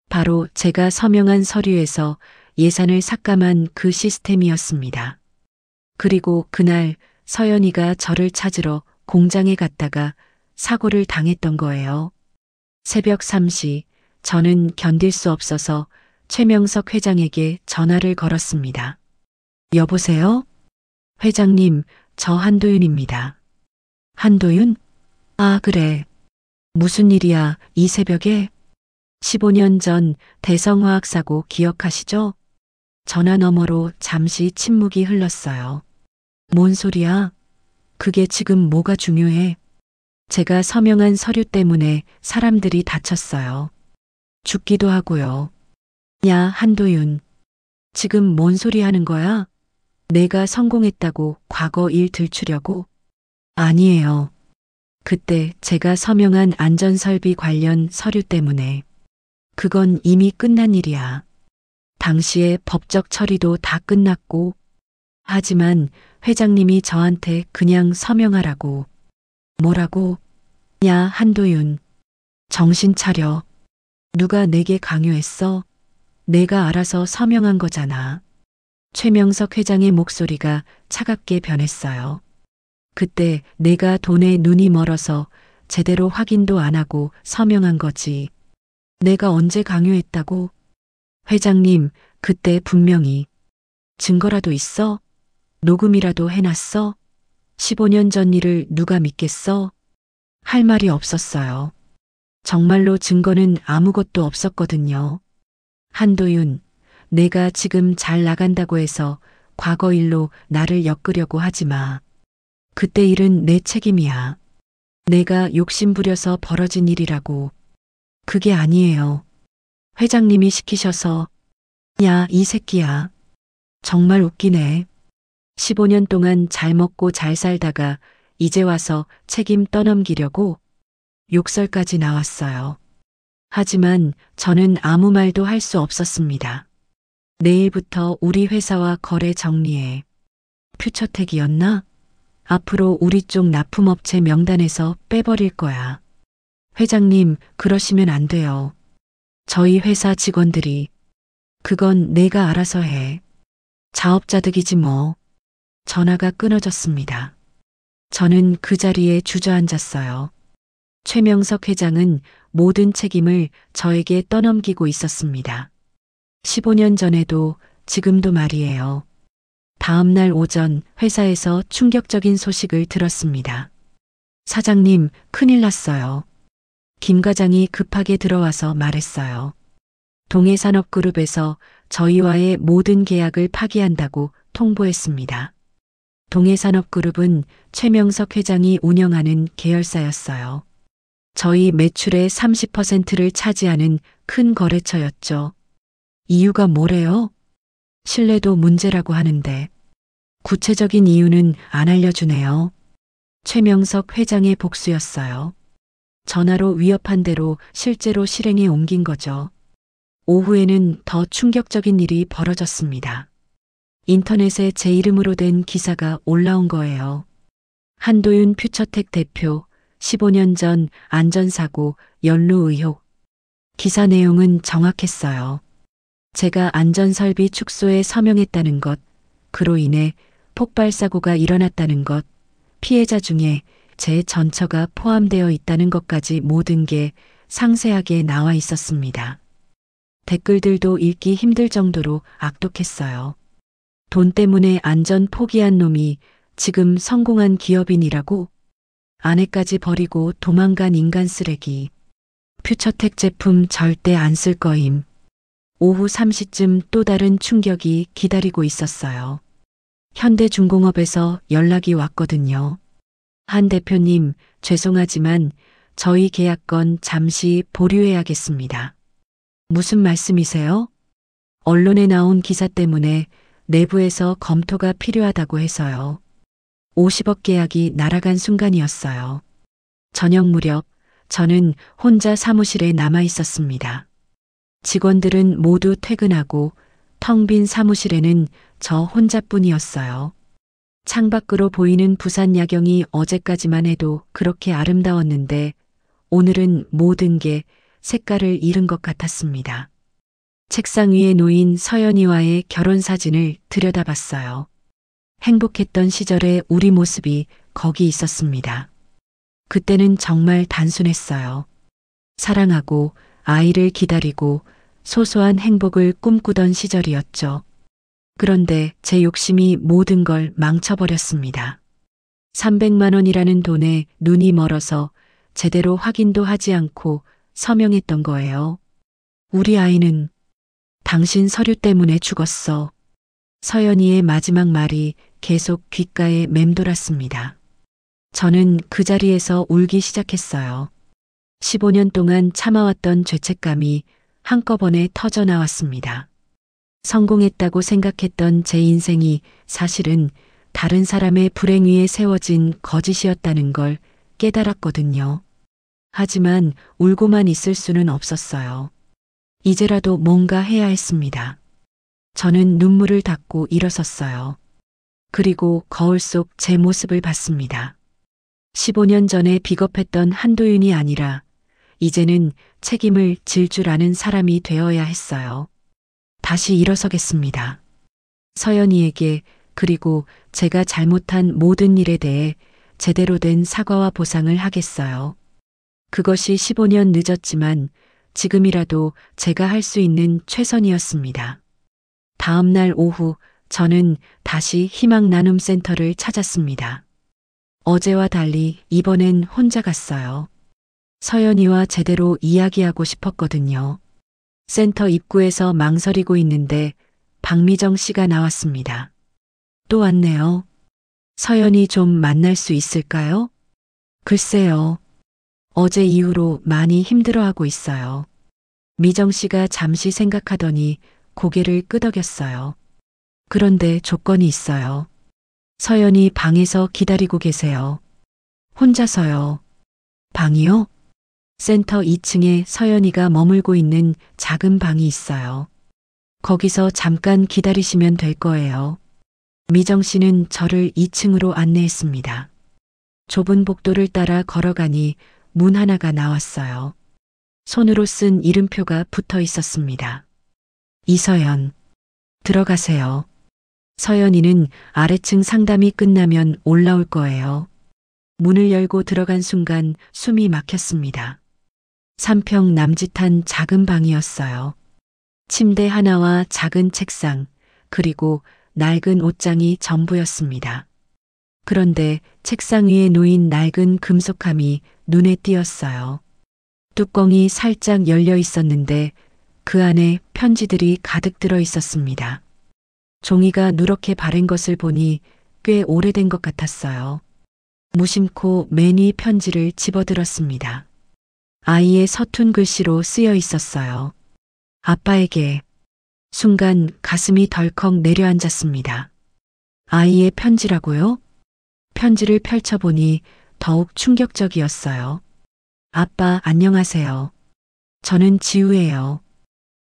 Speaker 2: 바로 제가 서명한 서류에서 예산을 삭감한 그 시스템이었습니다. 그리고 그날 서연이가 저를 찾으러 공장에 갔다가 사고를 당했던 거예요. 새벽 3시 저는 견딜 수 없어서 최명석 회장에게 전화를 걸었습니다. 여보세요? 회장님, 저 한도윤입니다. 한도윤? 아, 그래. 무슨 일이야, 이 새벽에? 15년 전 대성화학 사고 기억하시죠? 전화 너머로 잠시 침묵이 흘렀어요. 뭔 소리야? 그게 지금 뭐가 중요해? 제가 서명한 서류 때문에 사람들이 다쳤어요. 죽기도 하고요. 야, 한도윤. 지금 뭔 소리 하는 거야? 내가 성공했다고 과거 일 들추려고? 아니에요. 그때 제가 서명한 안전설비 관련 서류 때문에. 그건 이미 끝난 일이야. 당시에 법적 처리도 다 끝났고, 하지만 회장님이 저한테 그냥 서명하라고. 뭐라고? 야, 한도윤. 정신 차려. 누가 내게 강요했어? 내가 알아서 서명한 거잖아. 최명석 회장의 목소리가 차갑게 변했어요. 그때 내가 돈에 눈이 멀어서 제대로 확인도 안 하고 서명한 거지. 내가 언제 강요했다고? 회장님, 그때 분명히 증거라도 있어? 녹음이라도 해놨어? 15년 전 일을 누가 믿겠어? 할 말이 없었어요. 정말로 증거는 아무것도 없었거든요. 한도윤, 내가 지금 잘 나간다고 해서 과거 일로 나를 엮으려고 하지 마. 그때 일은 내 책임이야. 내가 욕심부려서 벌어진 일이라고. 그게 아니에요. 회장님이 시키셔서. 야, 이 새끼야. 정말 웃기네. 15년 동안 잘 먹고 잘 살다가 이제 와서 책임 떠넘기려고 욕설까지 나왔어요. 하지만 저는 아무 말도 할 수 없었습니다. 내일부터 우리 회사와 거래 정리해. 퓨처텍이었나? 앞으로 우리 쪽 납품업체 명단에서 빼버릴 거야. 회장님, 그러시면 안 돼요. 저희 회사 직원들이. 그건 내가 알아서 해. 자업자득이지 뭐. 전화가 끊어졌습니다. 저는 그 자리에 주저앉았어요. 최명석 회장은 모든 책임을 저에게 떠넘기고 있었습니다. 15년 전에도 지금도 말이에요. 다음 날 오전 회사에서 충격적인 소식을 들었습니다. 사장님, 큰일 났어요. 김 과장이 급하게 들어와서 말했어요. 동해산업그룹에서 저희와의 모든 계약을 파기한다고 통보했습니다. 동해산업그룹은 최명석 회장이 운영하는 계열사였어요. 저희 매출의 30%를 차지하는 큰 거래처였죠. 이유가 뭐래요? 신뢰도 문제라고 하는데 구체적인 이유는 안 알려주네요. 최명석 회장의 복수였어요. 전화로 위협한 대로 실제로 실행에 옮긴 거죠. 오후에는 더 충격적인 일이 벌어졌습니다. 인터넷에 제 이름으로 된 기사가 올라온 거예요. 한도윤 퓨처텍 대표 15년 전 안전사고 연루 의혹. 기사 내용은 정확했어요. 제가 안전설비 축소에 서명했다는 것, 그로 인해 폭발사고가 일어났다는 것, 피해자 중에 제 전처가 포함되어 있다는 것까지 모든 게 상세하게 나와 있었습니다. 댓글들도 읽기 힘들 정도로 악독했어요. 돈 때문에 안전 포기한 놈이 지금 성공한 기업인이라고? 아내까지 버리고 도망간 인간 쓰레기. 퓨처텍 제품 절대 안 쓸 거임. 오후 3시쯤 또 다른 충격이 기다리고 있었어요. 현대중공업에서 연락이 왔거든요. 한 대표님, 죄송하지만 저희 계약건 잠시 보류해야겠습니다. 무슨 말씀이세요? 언론에 나온 기사 때문에 내부에서 검토가 필요하다고 해서요. 50억 계약이 날아간 순간이었어요. 저녁 무렵 저는 혼자 사무실에 남아 있었습니다. 직원들은 모두 퇴근하고 텅 빈 사무실에는 저 혼자뿐이었어요. 창밖으로 보이는 부산 야경이 어제까지만 해도 그렇게 아름다웠는데 오늘은 모든 게 색깔을 잃은 것 같았습니다. 책상 위에 놓인 서연이와의 결혼 사진을 들여다봤어요. 행복했던 시절의 우리 모습이 거기 있었습니다. 그때는 정말 단순했어요. 사랑하고 아이를 기다리고 소소한 행복을 꿈꾸던 시절이었죠. 그런데 제 욕심이 모든 걸 망쳐버렸습니다. 300만 원이라는 돈에 눈이 멀어서 제대로 확인도 하지 않고 서명했던 거예요. 우리 아이는 당신 서류 때문에 죽었어. 서연이의 마지막 말이 계속 귓가에 맴돌았습니다. 저는 그 자리에서 울기 시작했어요. 15년 동안 참아왔던 죄책감이 한꺼번에 터져 나왔습니다. 성공했다고 생각했던 제 인생이 사실은 다른 사람의 불행 위에 세워진 거짓이었다는 걸 깨달았거든요. 하지만 울고만 있을 수는 없었어요. 이제라도 뭔가 해야 했습니다. 저는 눈물을 닦고 일어섰어요. 그리고 거울 속 제 모습을 봤습니다. 15년 전에 비겁했던 한도윤이 아니라 이제는 책임을 질 줄 아는 사람이 되어야 했어요. 다시 일어서겠습니다. 서연이에게 그리고 제가 잘못한 모든 일에 대해 제대로 된 사과와 보상을 하겠어요. 그것이 15년 늦었지만 지금이라도 제가 할 수 있는 최선이었습니다. 다음 날 오후 저는 다시 희망 나눔 센터를 찾았습니다. 어제와 달리 이번엔 혼자 갔어요. 서연이와 제대로 이야기하고 싶었거든요. 센터 입구에서 망설이고 있는데 박미정 씨가 나왔습니다. 또 왔네요. 서연이 좀 만날 수 있을까요? 글쎄요. 어제 이후로 많이 힘들어하고 있어요. 미정 씨가 잠시 생각하더니 고개를 끄덕였어요. 그런데 조건이 있어요. 서연이 방에서 기다리고 계세요. 혼자서요. 방이요? 센터 2층에 서연이가 머물고 있는 작은 방이 있어요. 거기서 잠깐 기다리시면 될 거예요. 미정 씨는 저를 2층으로 안내했습니다. 좁은 복도를 따라 걸어가니 문 하나가 나왔어요. 손으로 쓴 이름표가 붙어 있었습니다. 이서연. 들어가세요. 서연이는 아래층 상담이 끝나면 올라올 거예요. 문을 열고 들어간 순간 숨이 막혔습니다. 3평 남짓한 작은 방이었어요. 침대 하나와 작은 책상, 그리고 낡은 옷장이 전부였습니다. 그런데 책상 위에 놓인 낡은 금속함이 눈에 띄었어요. 뚜껑이 살짝 열려 있었는데 그 안에 편지들이 가득 들어 있었습니다. 종이가 누렇게 바랜 것을 보니 꽤 오래된 것 같았어요. 무심코 매니 편지를 집어들었습니다. 아이의 서툰 글씨로 쓰여 있었어요. 아빠에게. 순간 가슴이 덜컥 내려앉았습니다. 아이의 편지라고요? 편지를 펼쳐보니 더욱 충격적이었어요. 아빠 안녕하세요. 저는 지우예요.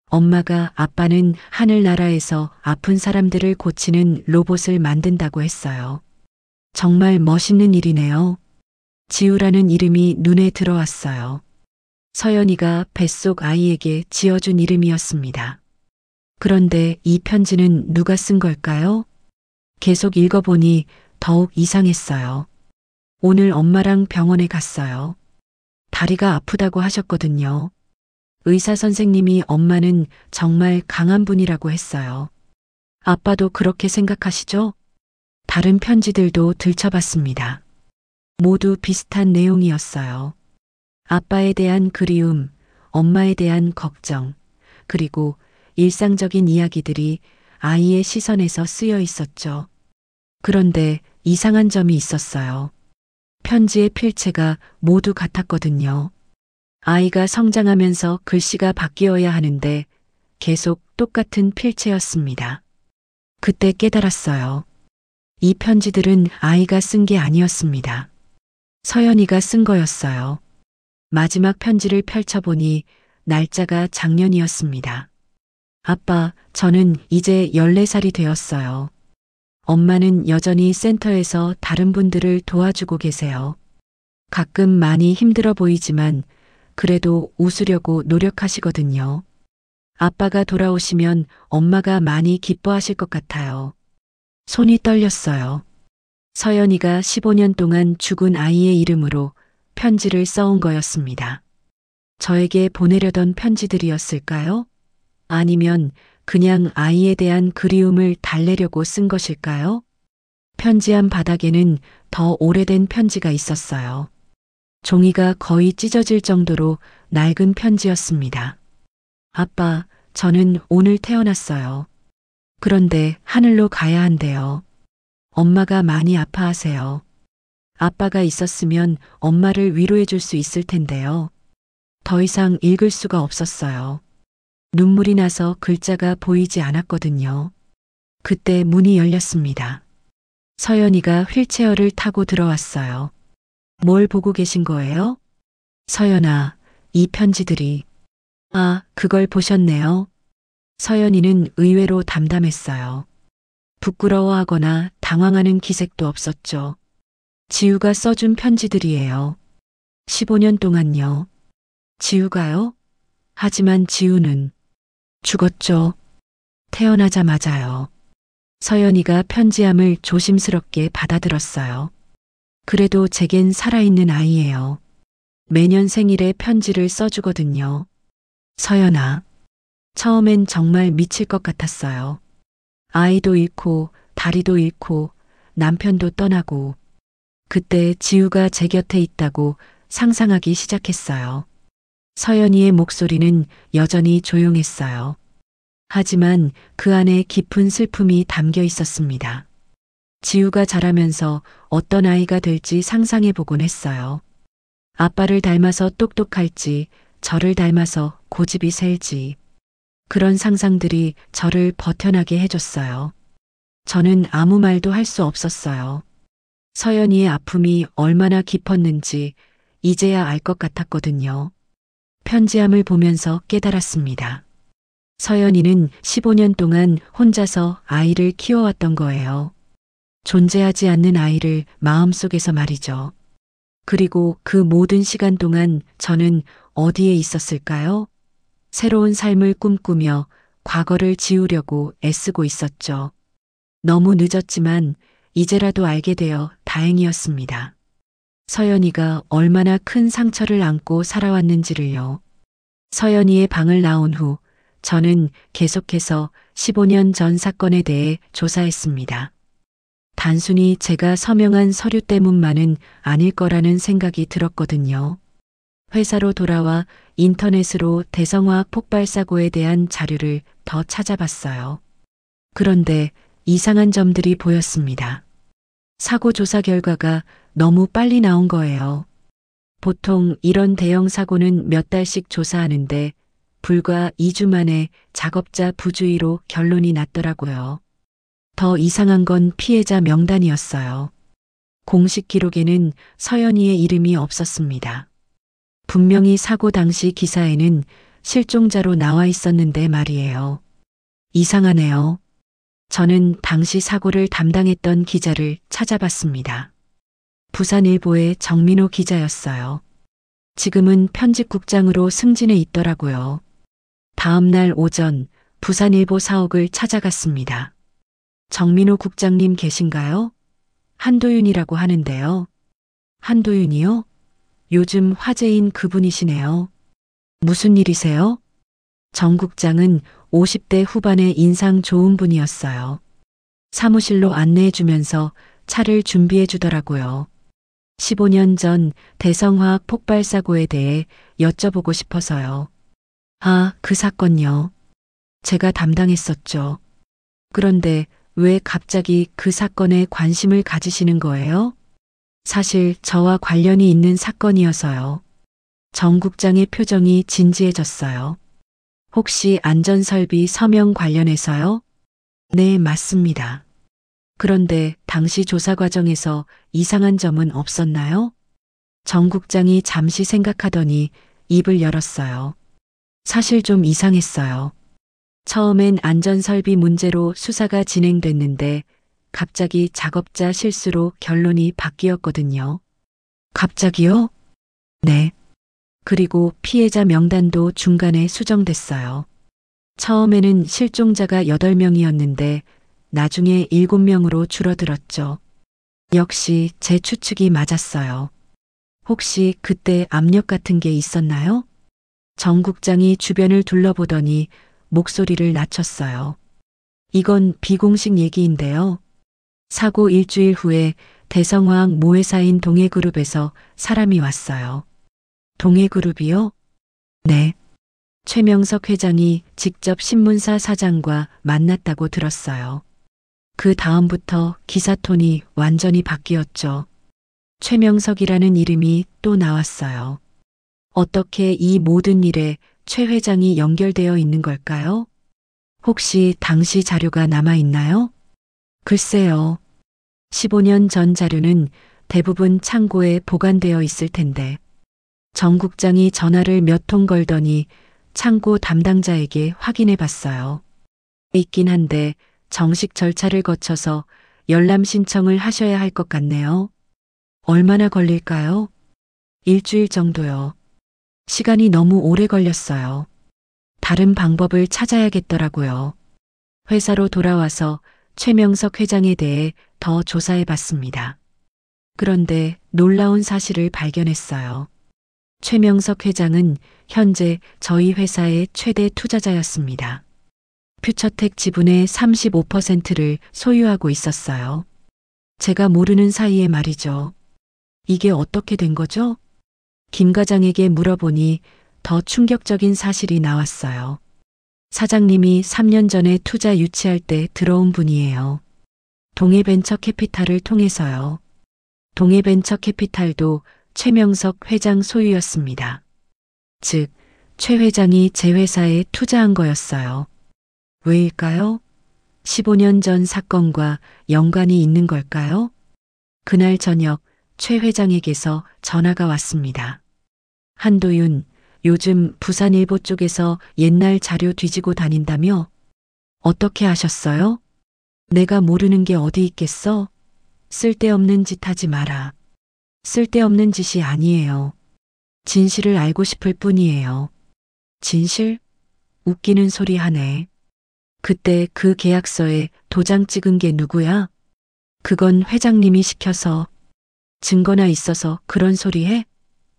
Speaker 2: 엄마가 아빠는 하늘나라에서 아픈 사람들을 고치는 로봇을 만든다고 했어요. 정말 멋있는 일이네요. 지우라는 이름이 눈에 들어왔어요. 서연이가 뱃속 아이에게 지어준 이름이었습니다. 그런데 이 편지는 누가 쓴 걸까요? 계속 읽어보니 더욱 이상했어요. 오늘 엄마랑 병원에 갔어요. 다리가 아프다고 하셨거든요. 의사 선생님이 엄마는 정말 강한 분이라고 했어요. 아빠도 그렇게 생각하시죠? 다른 편지들도 들춰봤습니다. 모두 비슷한 내용이었어요. 아빠에 대한 그리움, 엄마에 대한 걱정, 그리고 일상적인 이야기들이 아이의 시선에서 쓰여 있었죠. 그런데 이상한 점이 있었어요. 편지의 필체가 모두 같았거든요. 아이가 성장하면서 글씨가 바뀌어야 하는데 계속 똑같은 필체였습니다. 그때 깨달았어요. 이 편지들은 아이가 쓴 게 아니었습니다. 서연이가 쓴 거였어요. 마지막 편지를 펼쳐보니 날짜가 작년이었습니다. 아빠, 저는 이제 14살이 되었어요. 엄마는 여전히 센터에서 다른 분들을 도와주고 계세요. 가끔 많이 힘들어 보이지만 그래도 웃으려고 노력하시거든요. 아빠가 돌아오시면 엄마가 많이 기뻐하실 것 같아요. 손이 떨렸어요. 서연이가 15년 동안 죽은 아이의 이름으로 편지를 써온 거였습니다. 저에게 보내려던 편지들이었을까요? 아니면 그냥 아이에 대한 그리움을 달래려고 쓴 것일까요? 편지 한 바닥에는 더 오래된 편지가 있었어요. 종이가 거의 찢어질 정도로 낡은 편지였습니다. 아빠, 저는 오늘 태어났어요. 그런데 하늘로 가야 한대요. 엄마가 많이 아파하세요. 아빠가 있었으면 엄마를 위로해 줄 수 있을 텐데요. 더 이상 읽을 수가 없었어요. 눈물이 나서 글자가 보이지 않았거든요. 그때 문이 열렸습니다. 서연이가 휠체어를 타고 들어왔어요. 뭘 보고 계신 거예요? 서연아, 이 편지들이. 아, 그걸 보셨네요. 서연이는 의외로 담담했어요. 부끄러워하거나 당황하는 기색도 없었죠. 지우가 써준 편지들이에요. 15년 동안요. 지우가요? 하지만 지우는 죽었죠. 태어나자마자요. 서연이가 편지함을 조심스럽게 받아들었어요. 그래도 제겐 살아있는 아이예요. 매년 생일에 편지를 써주거든요. 서연아. 처음엔 정말 미칠 것 같았어요. 아이도 잃고, 다리도 잃고, 남편도 떠나고, 그때 지우가 제 곁에 있다고 상상하기 시작했어요. 서연이의 목소리는 여전히 조용했어요. 하지만 그 안에 깊은 슬픔이 담겨 있었습니다. 지우가 자라면서 어떤 아이가 될지 상상해 보곤 했어요. 아빠를 닮아서 똑똑할지, 저를 닮아서 고집이 셀지. 그런 상상들이 저를 버텨나게 해줬어요. 저는 아무 말도 할 수 없었어요. 서연이의 아픔이 얼마나 깊었는지 이제야 알 것 같았거든요. 편지함을 보면서 깨달았습니다. 서연이는 15년 동안 혼자서 아이를 키워왔던 거예요. 존재하지 않는 아이를 마음속에서 말이죠. 그리고 그 모든 시간 동안 저는 어디에 있었을까요? 새로운 삶을 꿈꾸며 과거를 지우려고 애쓰고 있었죠. 너무 늦었지만 이제라도 알게 되어 다행이었습니다. 서연이가 얼마나 큰 상처를 안고 살아왔는지를요. 서연이의 방을 나온 후 저는 계속해서 15년 전 사건에 대해 조사했습니다. 단순히 제가 서명한 서류 때문만은 아닐 거라는 생각이 들었거든요. 회사로 돌아와 인터넷으로 대성화학 폭발 사고에 대한 자료를 더 찾아봤어요. 그런데 이상한 점들이 보였습니다. 사고 조사 결과가 너무 빨리 나온 거예요. 보통 이런 대형 사고는 몇 달씩 조사하는데 불과 2주 만에 작업자 부주의로 결론이 났더라고요. 더 이상한 건 피해자 명단이었어요. 공식 기록에는 서연이의 이름이 없었습니다. 분명히 사고 당시 기사에는 실종자로 나와 있었는데 말이에요. 이상하네요. 저는 당시 사고를 담당했던 기자를 찾아봤습니다. 부산일보의 정민호 기자였어요. 지금은 편집국장으로 승진해 있더라고요. 다음 날 오전 부산일보 사옥을 찾아갔습니다. 정민호 국장님 계신가요? 한도윤이라고 하는데요. 한도윤이요? 요즘 화제인 그분이시네요. 무슨 일이세요? 정 국장은 50대 후반의 인상 좋은 분이었어요. 사무실로 안내해 주면서 차를 준비해 주더라고요. 15년 전 대성화학 폭발 사고에 대해 여쭤보고 싶어서요. 아, 그 사건요. 제가 담당했었죠. 그런데 왜 갑자기 그 사건에 관심을 가지시는 거예요? 사실 저와 관련이 있는 사건이어서요. 정 국장의 표정이 진지해졌어요. 혹시 안전설비 서명 관련해서요? 네, 맞습니다. 그런데 당시 조사 과정에서 이상한 점은 없었나요? 정 국장이 잠시 생각하더니 입을 열었어요. 사실 좀 이상했어요. 처음엔 안전설비 문제로 수사가 진행됐는데 갑자기 작업자 실수로 결론이 바뀌었거든요. 갑자기요? 네. 그리고 피해자 명단도 중간에 수정됐어요. 처음에는 실종자가 8명이었는데 나중에 7명으로 줄어들었죠. 역시 제 추측이 맞았어요. 혹시 그때 압력 같은 게 있었나요? 정 국장이 주변을 둘러보더니 목소리를 낮췄어요. 이건 비공식 얘기인데요. 사고 일주일 후에 대성화학 모회사인 동해그룹에서 사람이 왔어요. 동해그룹이요? 네. 최명석 회장이 직접 신문사 사장과 만났다고 들었어요. 그 다음부터 기사 톤이 완전히 바뀌었죠. 최명석이라는 이름이 또 나왔어요. 어떻게 이 모든 일에 최 회장이 연결되어 있는 걸까요? 혹시 당시 자료가 남아 있나요? 글쎄요. 15년 전 자료는 대부분 창고에 보관되어 있을 텐데 정 국장이 전화를 몇 통 걸더니 창고 담당자에게 확인해 봤어요. 있긴 한데 정식 절차를 거쳐서 열람 신청을 하셔야 할 것 같네요. 얼마나 걸릴까요? 일주일 정도요. 시간이 너무 오래 걸렸어요. 다른 방법을 찾아야겠더라고요. 회사로 돌아와서 최명석 회장에 대해 더 조사해 봤습니다. 그런데 놀라운 사실을 발견했어요. 최명석 회장은 현재 저희 회사의 최대 투자자였습니다. 퓨처텍 지분의 35%를 소유하고 있었어요. 제가 모르는 사이에 말이죠. 이게 어떻게 된 거죠? 김 과장에게 물어보니 더 충격적인 사실이 나왔어요. 사장님이 3년 전에 투자 유치할 때 들어온 분이에요. 동해벤처캐피탈을 통해서요. 동해벤처캐피탈도 최명석 회장 소유였습니다. 즉, 최 회장이 제 회사에 투자한 거였어요. 왜일까요? 15년 전 사건과 연관이 있는 걸까요? 그날 저녁 최 회장에게서 전화가 왔습니다. 한도윤, 요즘 부산일보 쪽에서 옛날 자료 뒤지고 다닌다며? 어떻게 아셨어요? 내가 모르는 게 어디 있겠어? 쓸데없는 짓 하지 마라. 쓸데없는 짓이 아니에요. 진실을 알고 싶을 뿐이에요. 진실? 웃기는 소리 하네. 그때 그 계약서에 도장 찍은 게 누구야? 그건 회장님이 시켜서. 증거나 있어서 그런 소리 해?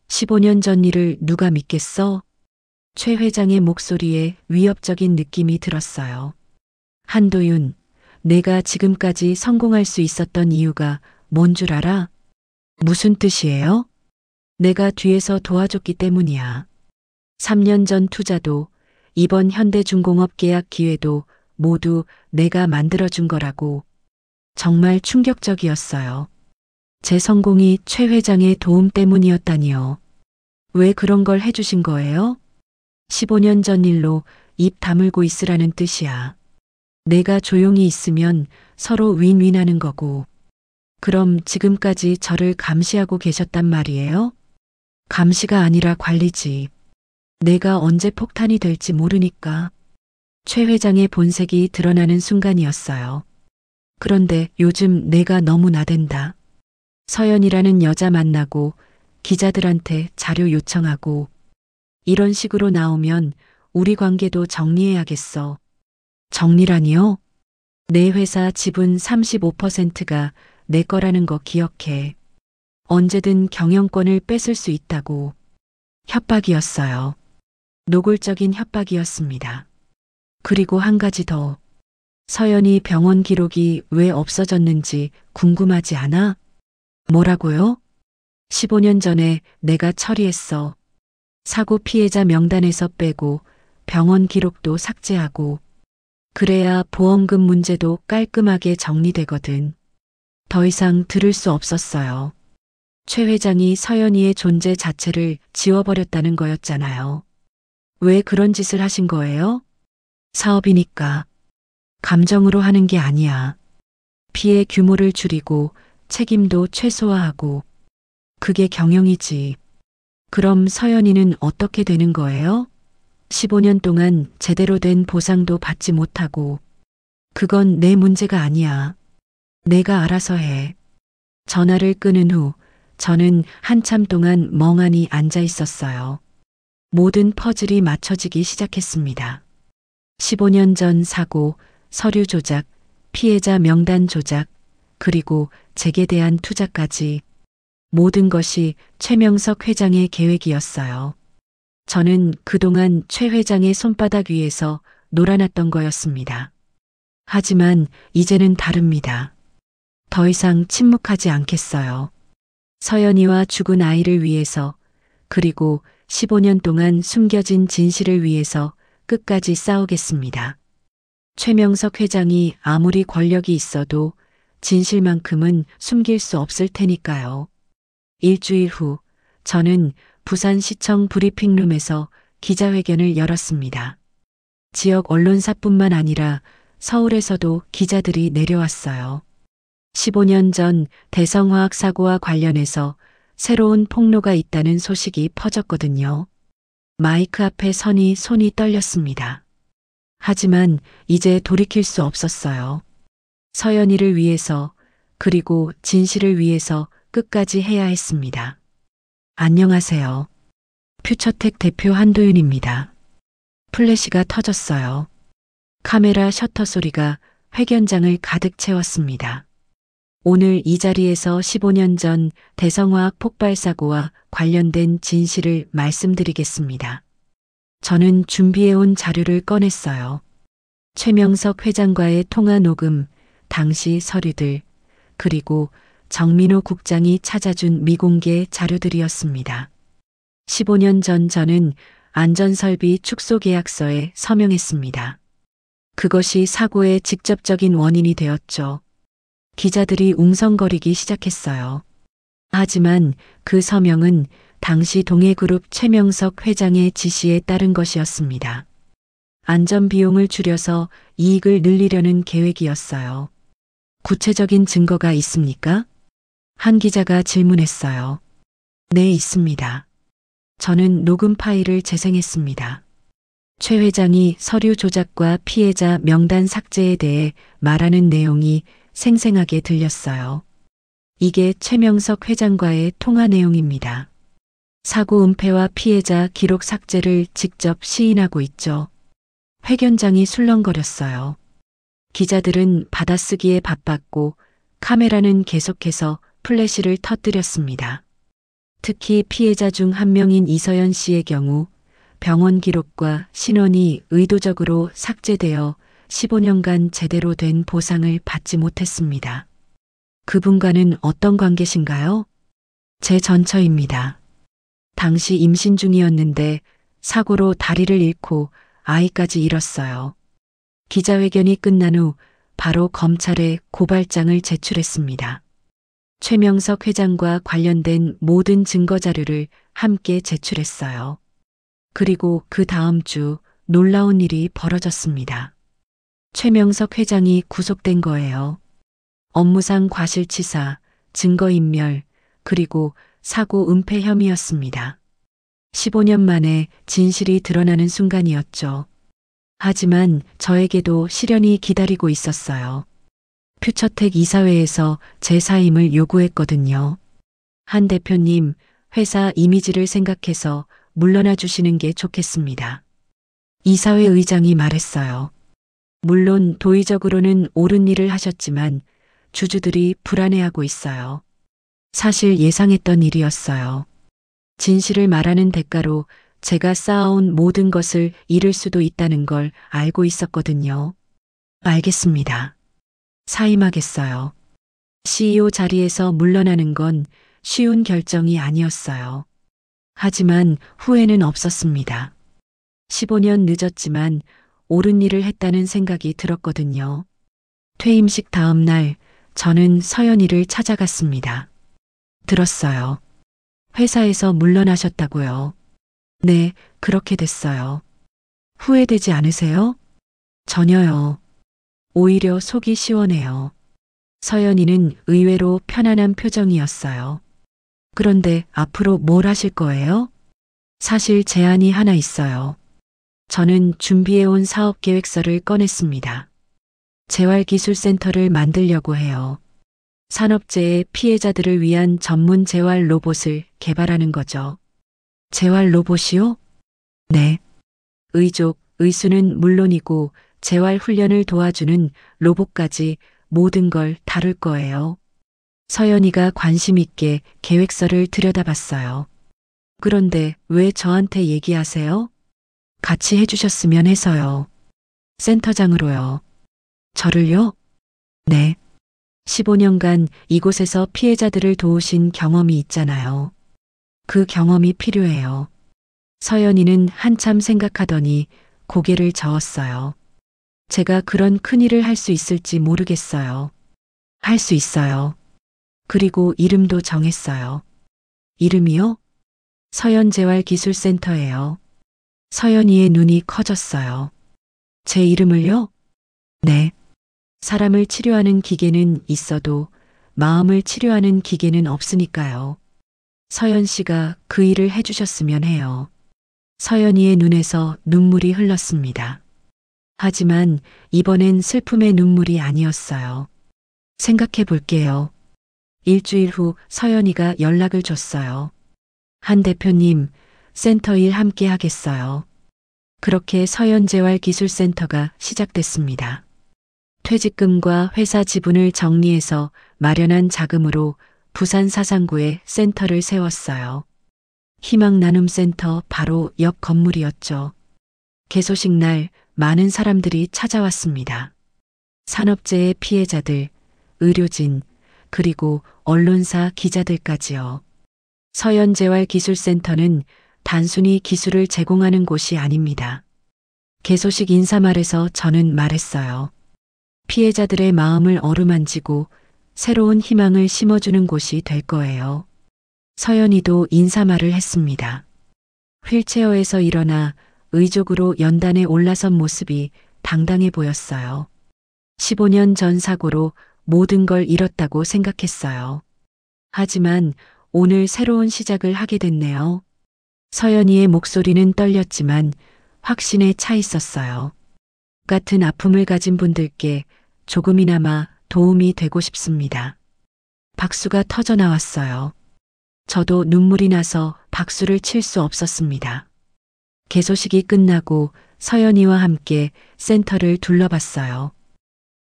Speaker 2: 15년 전 일을 누가 믿겠어? 최 회장의 목소리에 위협적인 느낌이 들었어요. 한도윤, 내가 지금까지 성공할 수 있었던 이유가 뭔 줄 알아? 무슨 뜻이에요? 내가 뒤에서 도와줬기 때문이야. 3년 전 투자도 이번 현대중공업 계약 기회도 모두 내가 만들어준 거라고. 정말 충격적이었어요. 제 성공이 최 회장의 도움 때문이었다니요. 왜 그런 걸 해주신 거예요? 15년 전 일로 입 다물고 있으라는 뜻이야. 내가 조용히 있으면 서로 윈윈하는 거고. 그럼 지금까지 저를 감시하고 계셨단 말이에요? 감시가 아니라 관리지. 내가 언제 폭탄이 될지 모르니까. 최 회장의 본색이 드러나는 순간이었어요. 그런데 요즘 내가 너무 나댄다. 서연이라는 여자 만나고 기자들한테 자료 요청하고 이런 식으로 나오면 우리 관계도 정리해야겠어. 정리라니요? 내 회사 지분 35%가 내 거라는 거 기억해. 언제든 경영권을 뺏을 수 있다고. 협박이었어요. 노골적인 협박이었습니다. 그리고 한 가지 더. 서연이 병원 기록이 왜 없어졌는지 궁금하지 않아? 뭐라고요? 15년 전에 내가 처리했어. 사고 피해자 명단에서 빼고 병원 기록도 삭제하고. 그래야 보험금 문제도 깔끔하게 정리되거든. 더 이상 들을 수 없었어요. 최 회장이 서연이의 존재 자체를 지워버렸다는 거였잖아요. 왜 그런 짓을 하신 거예요? 사업이니까. 감정으로 하는 게 아니야. 피해 규모를 줄이고 책임도 최소화하고. 그게 경영이지. 그럼 서연이는 어떻게 되는 거예요? 15년 동안 제대로 된 보상도 받지 못하고. 그건 내 문제가 아니야. 내가 알아서 해. 전화를 끊은 후 저는 한참 동안 멍하니 앉아 있었어요. 모든 퍼즐이 맞춰지기 시작했습니다. 15년 전 사고, 서류 조작, 피해자 명단 조작, 그리고 제게 대한 투자까지 모든 것이 최명석 회장의 계획이었어요. 저는 그동안 최 회장의 손바닥 위에서 놀아났던 거였습니다. 하지만 이제는 다릅니다. 더 이상 침묵하지 않겠어요. 서연이와 죽은 아이를 위해서, 그리고 15년 동안 숨겨진 진실을 위해서 끝까지 싸우겠습니다. 최명석 회장이 아무리 권력이 있어도 진실만큼은 숨길 수 없을 테니까요. 일주일 후 저는 부산시청 브리핑룸에서 기자회견을 열었습니다. 지역 언론사뿐만 아니라 서울에서도 기자들이 내려왔어요. 15년 전 대성화학 사고와 관련해서 새로운 폭로가 있다는 소식이 퍼졌거든요. 마이크 앞에 서니 손이 떨렸습니다. 하지만 이제 돌이킬 수 없었어요. 서연이를 위해서, 그리고 진실을 위해서 끝까지 해야 했습니다. 안녕하세요. 퓨처텍 대표 한도윤입니다. 플래시가 터졌어요. 카메라 셔터 소리가 회견장을 가득 채웠습니다. 오늘 이 자리에서 15년 전 대성화학 폭발 사고와 관련된 진실을 말씀드리겠습니다. 저는 준비해온 자료를 꺼냈어요. 최명석 회장과의 통화 녹음, 당시 서류들, 그리고 정민호 국장이 찾아준 미공개 자료들이었습니다. 15년 전 저는 안전설비 축소 계약서에 서명했습니다. 그것이 사고의 직접적인 원인이 되었죠. 기자들이 웅성거리기 시작했어요. 하지만 그 서명은 당시 동해그룹 최명석 회장의 지시에 따른 것이었습니다. 안전비용을 줄여서 이익을 늘리려는 계획이었어요. 구체적인 증거가 있습니까? 한 기자가 질문했어요. 네, 있습니다. 저는 녹음 파일을 재생했습니다. 최 회장이 서류 조작과 피해자 명단 삭제에 대해 말하는 내용이 생생하게 들렸어요. 이게 최명석 회장과의 통화 내용입니다. 사고 은폐와 피해자 기록 삭제를 직접 시인하고 있죠. 회견장이 술렁거렸어요. 기자들은 받아쓰기에 바빴고 카메라는 계속해서 플래시를 터뜨렸습니다. 특히 피해자 중 한 명인 이서연 씨의 경우 병원 기록과 신원이 의도적으로 삭제되어 15년간 제대로 된 보상을 받지 못했습니다. 그분과는 어떤 관계신가요? 제 전처입니다. 당시 임신 중이었는데 사고로 다리를 잃고 아이까지 잃었어요. 기자회견이 끝난 후 바로 검찰에 고발장을 제출했습니다. 최명석 회장과 관련된 모든 증거 자료를 함께 제출했어요. 그리고 그 다음 주 놀라운 일이 벌어졌습니다. 최명석 회장이 구속된 거예요. 업무상 과실치사, 증거인멸, 그리고 사고 은폐 혐의였습니다. 15년 만에 진실이 드러나는 순간이었죠. 하지만 저에게도 시련이 기다리고 있었어요. 퓨처텍 이사회에서 제 사임을 요구했거든요. 한 대표님, 회사 이미지를 생각해서 물러나 주시는 게 좋겠습니다. 이사회 의장이 말했어요. 물론 도의적으로는 옳은 일을 하셨지만 주주들이 불안해하고 있어요. 사실 예상했던 일이었어요. 진실을 말하는 대가로 제가 쌓아온 모든 것을 잃을 수도 있다는 걸 알고 있었거든요. 알겠습니다. 사임하겠어요. CEO 자리에서 물러나는 건 쉬운 결정이 아니었어요. 하지만 후회는 없었습니다. 15년 늦었지만 옳은 일을 했다는 생각이 들었거든요. 퇴임식 다음 날 저는 서연이를 찾아갔습니다. 들었어요. 회사에서 물러나셨다고요. 네, 그렇게 됐어요. 후회되지 않으세요? 전혀요. 오히려 속이 시원해요. 서연이는 의외로 편안한 표정이었어요. 그런데 앞으로 뭘 하실 거예요? 사실 제안이 하나 있어요. 저는 준비해온 사업 계획서를 꺼냈습니다. 재활기술센터를 만들려고 해요. 산업재해 피해자들을 위한 전문 재활 로봇을 개발하는 거죠. 재활 로봇이요? 네. 의족, 의수는 물론이고 재활 훈련을 도와주는 로봇까지 모든 걸 다룰 거예요. 서연이가 관심 있게 계획서를 들여다봤어요. 그런데 왜 저한테 얘기하세요? 같이 해주셨으면 해서요. 센터장으로요. 저를요? 네. 15년간 이곳에서 피해자들을 도우신 경험이 있잖아요. 그 경험이 필요해요. 서연이는 한참 생각하더니 고개를 저었어요. 제가 그런 큰일을 할 수 있을지 모르겠어요. 할 수 있어요. 그리고 이름도 정했어요. 이름이요? 서연재활기술센터예요. 서연이의 눈이 커졌어요. 제 이름을요? 네. 사람을 치료하는 기계는 있어도 마음을 치료하는 기계는 없으니까요. 서연 씨가 그 일을 해주셨으면 해요. 서연이의 눈에서 눈물이 흘렀습니다. 하지만 이번엔 슬픔의 눈물이 아니었어요. 생각해 볼게요. 일주일 후 서연이가 연락을 줬어요. 한 대표님, 센터 일 함께 하겠어요. 그렇게 서연재활기술센터가 시작됐습니다. 퇴직금과 회사 지분을 정리해서 마련한 자금으로 부산 사상구에 센터를 세웠어요. 희망나눔센터 바로 옆 건물이었죠. 개소식 날 많은 사람들이 찾아왔습니다. 산업재해 피해자들, 의료진, 그리고 언론사 기자들까지요. 서연재활기술센터는 단순히 기술을 제공하는 곳이 아닙니다. 개소식 인사말에서 저는 말했어요. 피해자들의 마음을 어루만지고 새로운 희망을 심어주는 곳이 될 거예요. 서연이도 인사말을 했습니다. 휠체어에서 일어나 의족으로 연단에 올라선 모습이 당당해 보였어요. 15년 전 사고로 모든 걸 잃었다고 생각했어요. 하지만 오늘 새로운 시작을 하게 됐네요. 서연이의 목소리는 떨렸지만 확신에 차 있었어요. 같은 아픔을 가진 분들께 조금이나마 도움이 되고 싶습니다. 박수가 터져 나왔어요. 저도 눈물이 나서 박수를 칠 수 없었습니다. 개소식이 끝나고 서연이와 함께 센터를 둘러봤어요.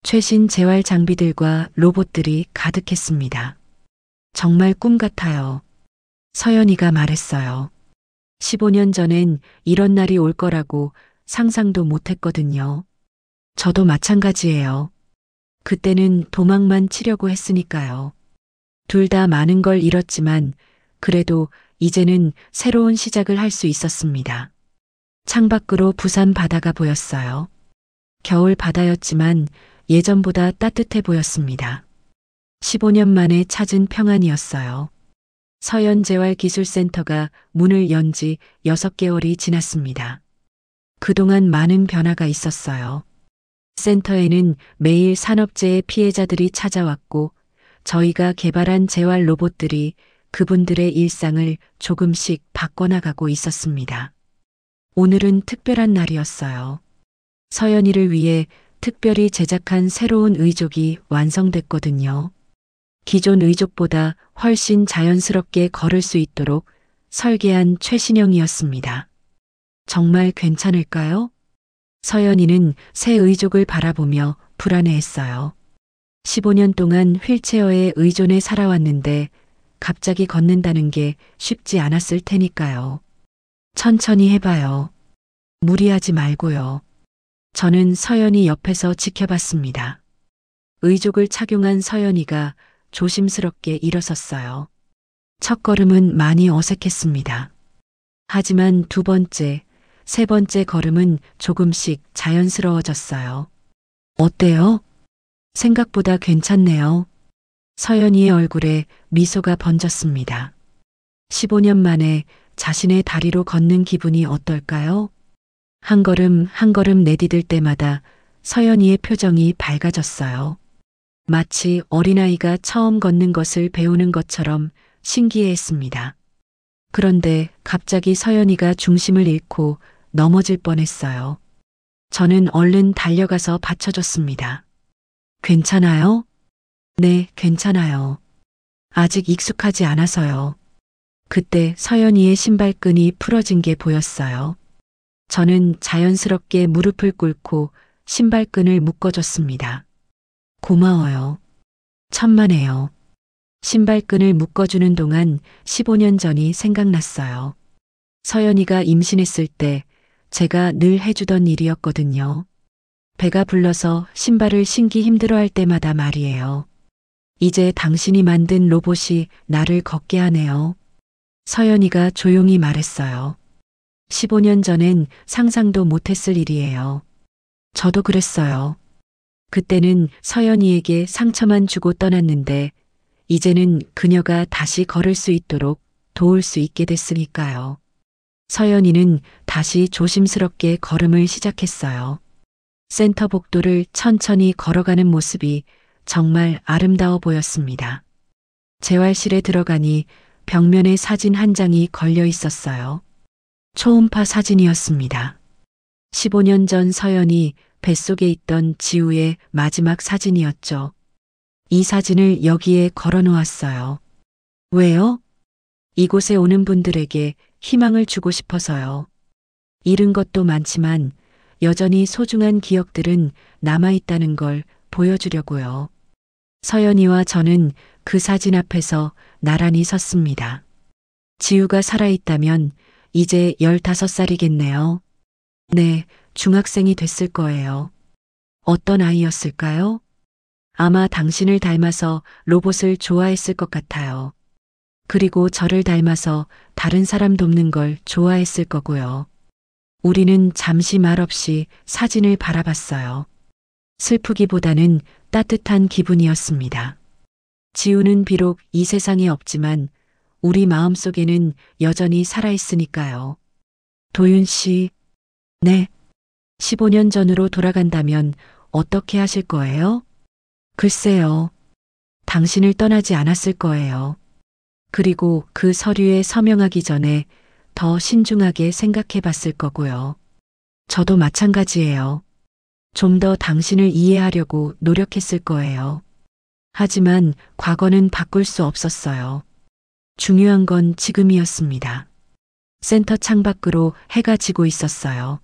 Speaker 2: 최신 재활 장비들과 로봇들이 가득했습니다. 정말 꿈 같아요. 서연이가 말했어요. 15년 전엔 이런 날이 올 거라고 상상도 못했거든요. 저도 마찬가지예요. 그때는 도망만 치려고 했으니까요. 둘 다 많은 걸 잃었지만 그래도 이제는 새로운 시작을 할 수 있었습니다. 창밖으로 부산 바다가 보였어요. 겨울 바다였지만 예전보다 따뜻해 보였습니다. 15년 만에 찾은 평안이었어요. 서연재활기술센터가 문을 연 지 6개월이 지났습니다. 그동안 많은 변화가 있었어요. 센터에는 매일 산업재해 피해자들이 찾아왔고 저희가 개발한 재활 로봇들이 그분들의 일상을 조금씩 바꿔나가고 있었습니다. 오늘은 특별한 날이었어요. 서연이를 위해 특별히 제작한 새로운 의족이 완성됐거든요. 기존 의족보다 훨씬 자연스럽게 걸을 수 있도록 설계한 최신형이었습니다. 정말 괜찮을까요? 서연이는 새 의족을 바라보며 불안해했어요. 15년 동안 휠체어에 의존해 살아왔는데 갑자기 걷는다는 게 쉽지 않았을 테니까요. 천천히 해봐요. 무리하지 말고요. 저는 서연이 옆에서 지켜봤습니다. 의족을 착용한 서연이가 조심스럽게 일어섰어요. 첫 걸음은 많이 어색했습니다. 하지만 두 번째, 세 번째 걸음은 조금씩 자연스러워졌어요. 어때요? 생각보다 괜찮네요. 서연이의 얼굴에 미소가 번졌습니다. 15년 만에 자신의 다리로 걷는 기분이 어떨까요? 한 걸음 한 걸음 내디딜 때마다 서연이의 표정이 밝아졌어요. 마치 어린아이가 처음 걷는 것을 배우는 것처럼 신기해했습니다. 그런데 갑자기 서연이가 중심을 잃고 넘어질 뻔했어요. 저는 얼른 달려가서 받쳐줬습니다. 괜찮아요? 네, 괜찮아요. 아직 익숙하지 않아서요. 그때 서연이의 신발끈이 풀어진 게 보였어요. 저는 자연스럽게 무릎을 꿇고 신발끈을 묶어줬습니다. 고마워요. 천만에요. 신발끈을 묶어주는 동안 15년 전이 생각났어요. 서연이가 임신했을 때 제가 늘 해주던 일이었거든요. 배가 불러서 신발을 신기 힘들어할 때마다 말이에요. 이제 당신이 만든 로봇이 나를 걷게 하네요. 서연이가 조용히 말했어요. 15년 전엔 상상도 못했을 일이에요. 저도 그랬어요. 그때는 서연이에게 상처만 주고 떠났는데 이제는 그녀가 다시 걸을 수 있도록 도울 수 있게 됐으니까요. 서연이는 다시 조심스럽게 걸음을 시작했어요. 센터 복도를 천천히 걸어가는 모습이 정말 아름다워 보였습니다. 재활실에 들어가니 벽면에 사진 한 장이 걸려 있었어요. 초음파 사진이었습니다. 15년 전 서연이 뱃속에 있던 지우의 마지막 사진이었죠. 이 사진을 여기에 걸어 놓았어요. 왜요? 이곳에 오는 분들에게 희망을 주고 싶어서요. 잃은 것도 많지만 여전히 소중한 기억들은 남아있다는 걸 보여주려고요. 서연이와 저는 그 사진 앞에서 나란히 섰습니다. 지우가 살아있다면 이제 15살이겠네요. 네, 중학생이 됐을 거예요. 어떤 아이였을까요? 아마 당신을 닮아서 로봇을 좋아했을 것 같아요. 그리고 저를 닮아서 다른 사람 돕는 걸 좋아했을 거고요. 우리는 잠시 말없이 사진을 바라봤어요. 슬프기보다는 따뜻한 기분이었습니다. 지우는 비록 이 세상에 없지만 우리 마음속에는 여전히 살아있으니까요. 도윤 씨, 네. 15년 전으로 돌아간다면 어떻게 하실 거예요? 글쎄요. 당신을 떠나지 않았을 거예요. 그리고 그 서류에 서명하기 전에 더 신중하게 생각해 봤을 거고요. 저도 마찬가지예요. 좀 더 당신을 이해하려고 노력했을 거예요. 하지만 과거는 바꿀 수 없었어요. 중요한 건 지금이었습니다. 센터 창밖으로 해가 지고 있었어요.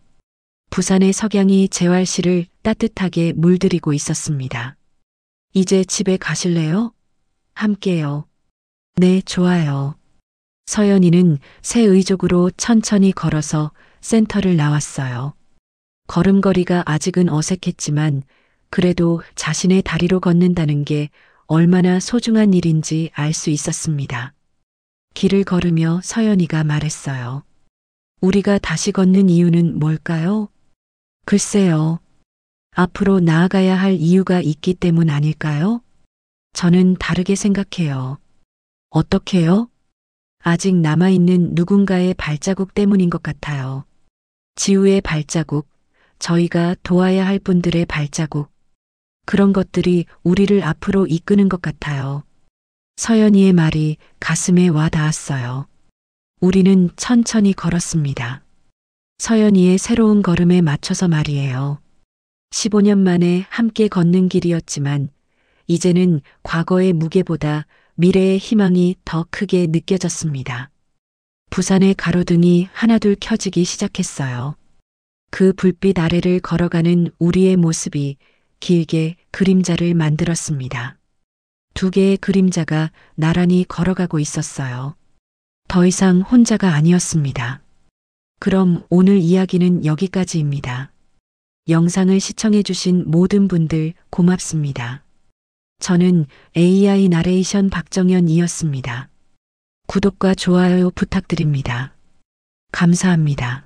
Speaker 2: 부산의 석양이 재활실을 따뜻하게 물들이고 있었습니다. 이제 집에 가실래요? 함께요. 네, 좋아요. 서연이는 새 의족으로 천천히 걸어서 센터를 나왔어요. 걸음걸이가 아직은 어색했지만 그래도 자신의 다리로 걷는다는 게 얼마나 소중한 일인지 알 수 있었습니다. 길을 걸으며 서연이가 말했어요. 우리가 다시 걷는 이유는 뭘까요? 글쎄요. 앞으로 나아가야 할 이유가 있기 때문 아닐까요? 저는 다르게 생각해요. 어떻게요? 아직 남아있는 누군가의 발자국 때문인 것 같아요. 지우의 발자국, 저희가 도와야 할 분들의 발자국. 그런 것들이 우리를 앞으로 이끄는 것 같아요. 서연이의 말이 가슴에 와 닿았어요. 우리는 천천히 걸었습니다. 서연이의 새로운 걸음에 맞춰서 말이에요. 15년 만에 함께 걷는 길이었지만 이제는 과거의 무게보다 미래의 희망이 더 크게 느껴졌습니다. 부산의 가로등이 하나둘 켜지기 시작했어요. 그 불빛 아래를 걸어가는 우리의 모습이 길게 그림자를 만들었습니다. 두 개의 그림자가 나란히 걸어가고 있었어요. 더 이상 혼자가 아니었습니다. 그럼 오늘 이야기는 여기까지입니다. 영상을 시청해주신 모든 분들 고맙습니다. 저는 AI 나레이션 박정현이었습니다. 구독과 좋아요 부탁드립니다. 감사합니다.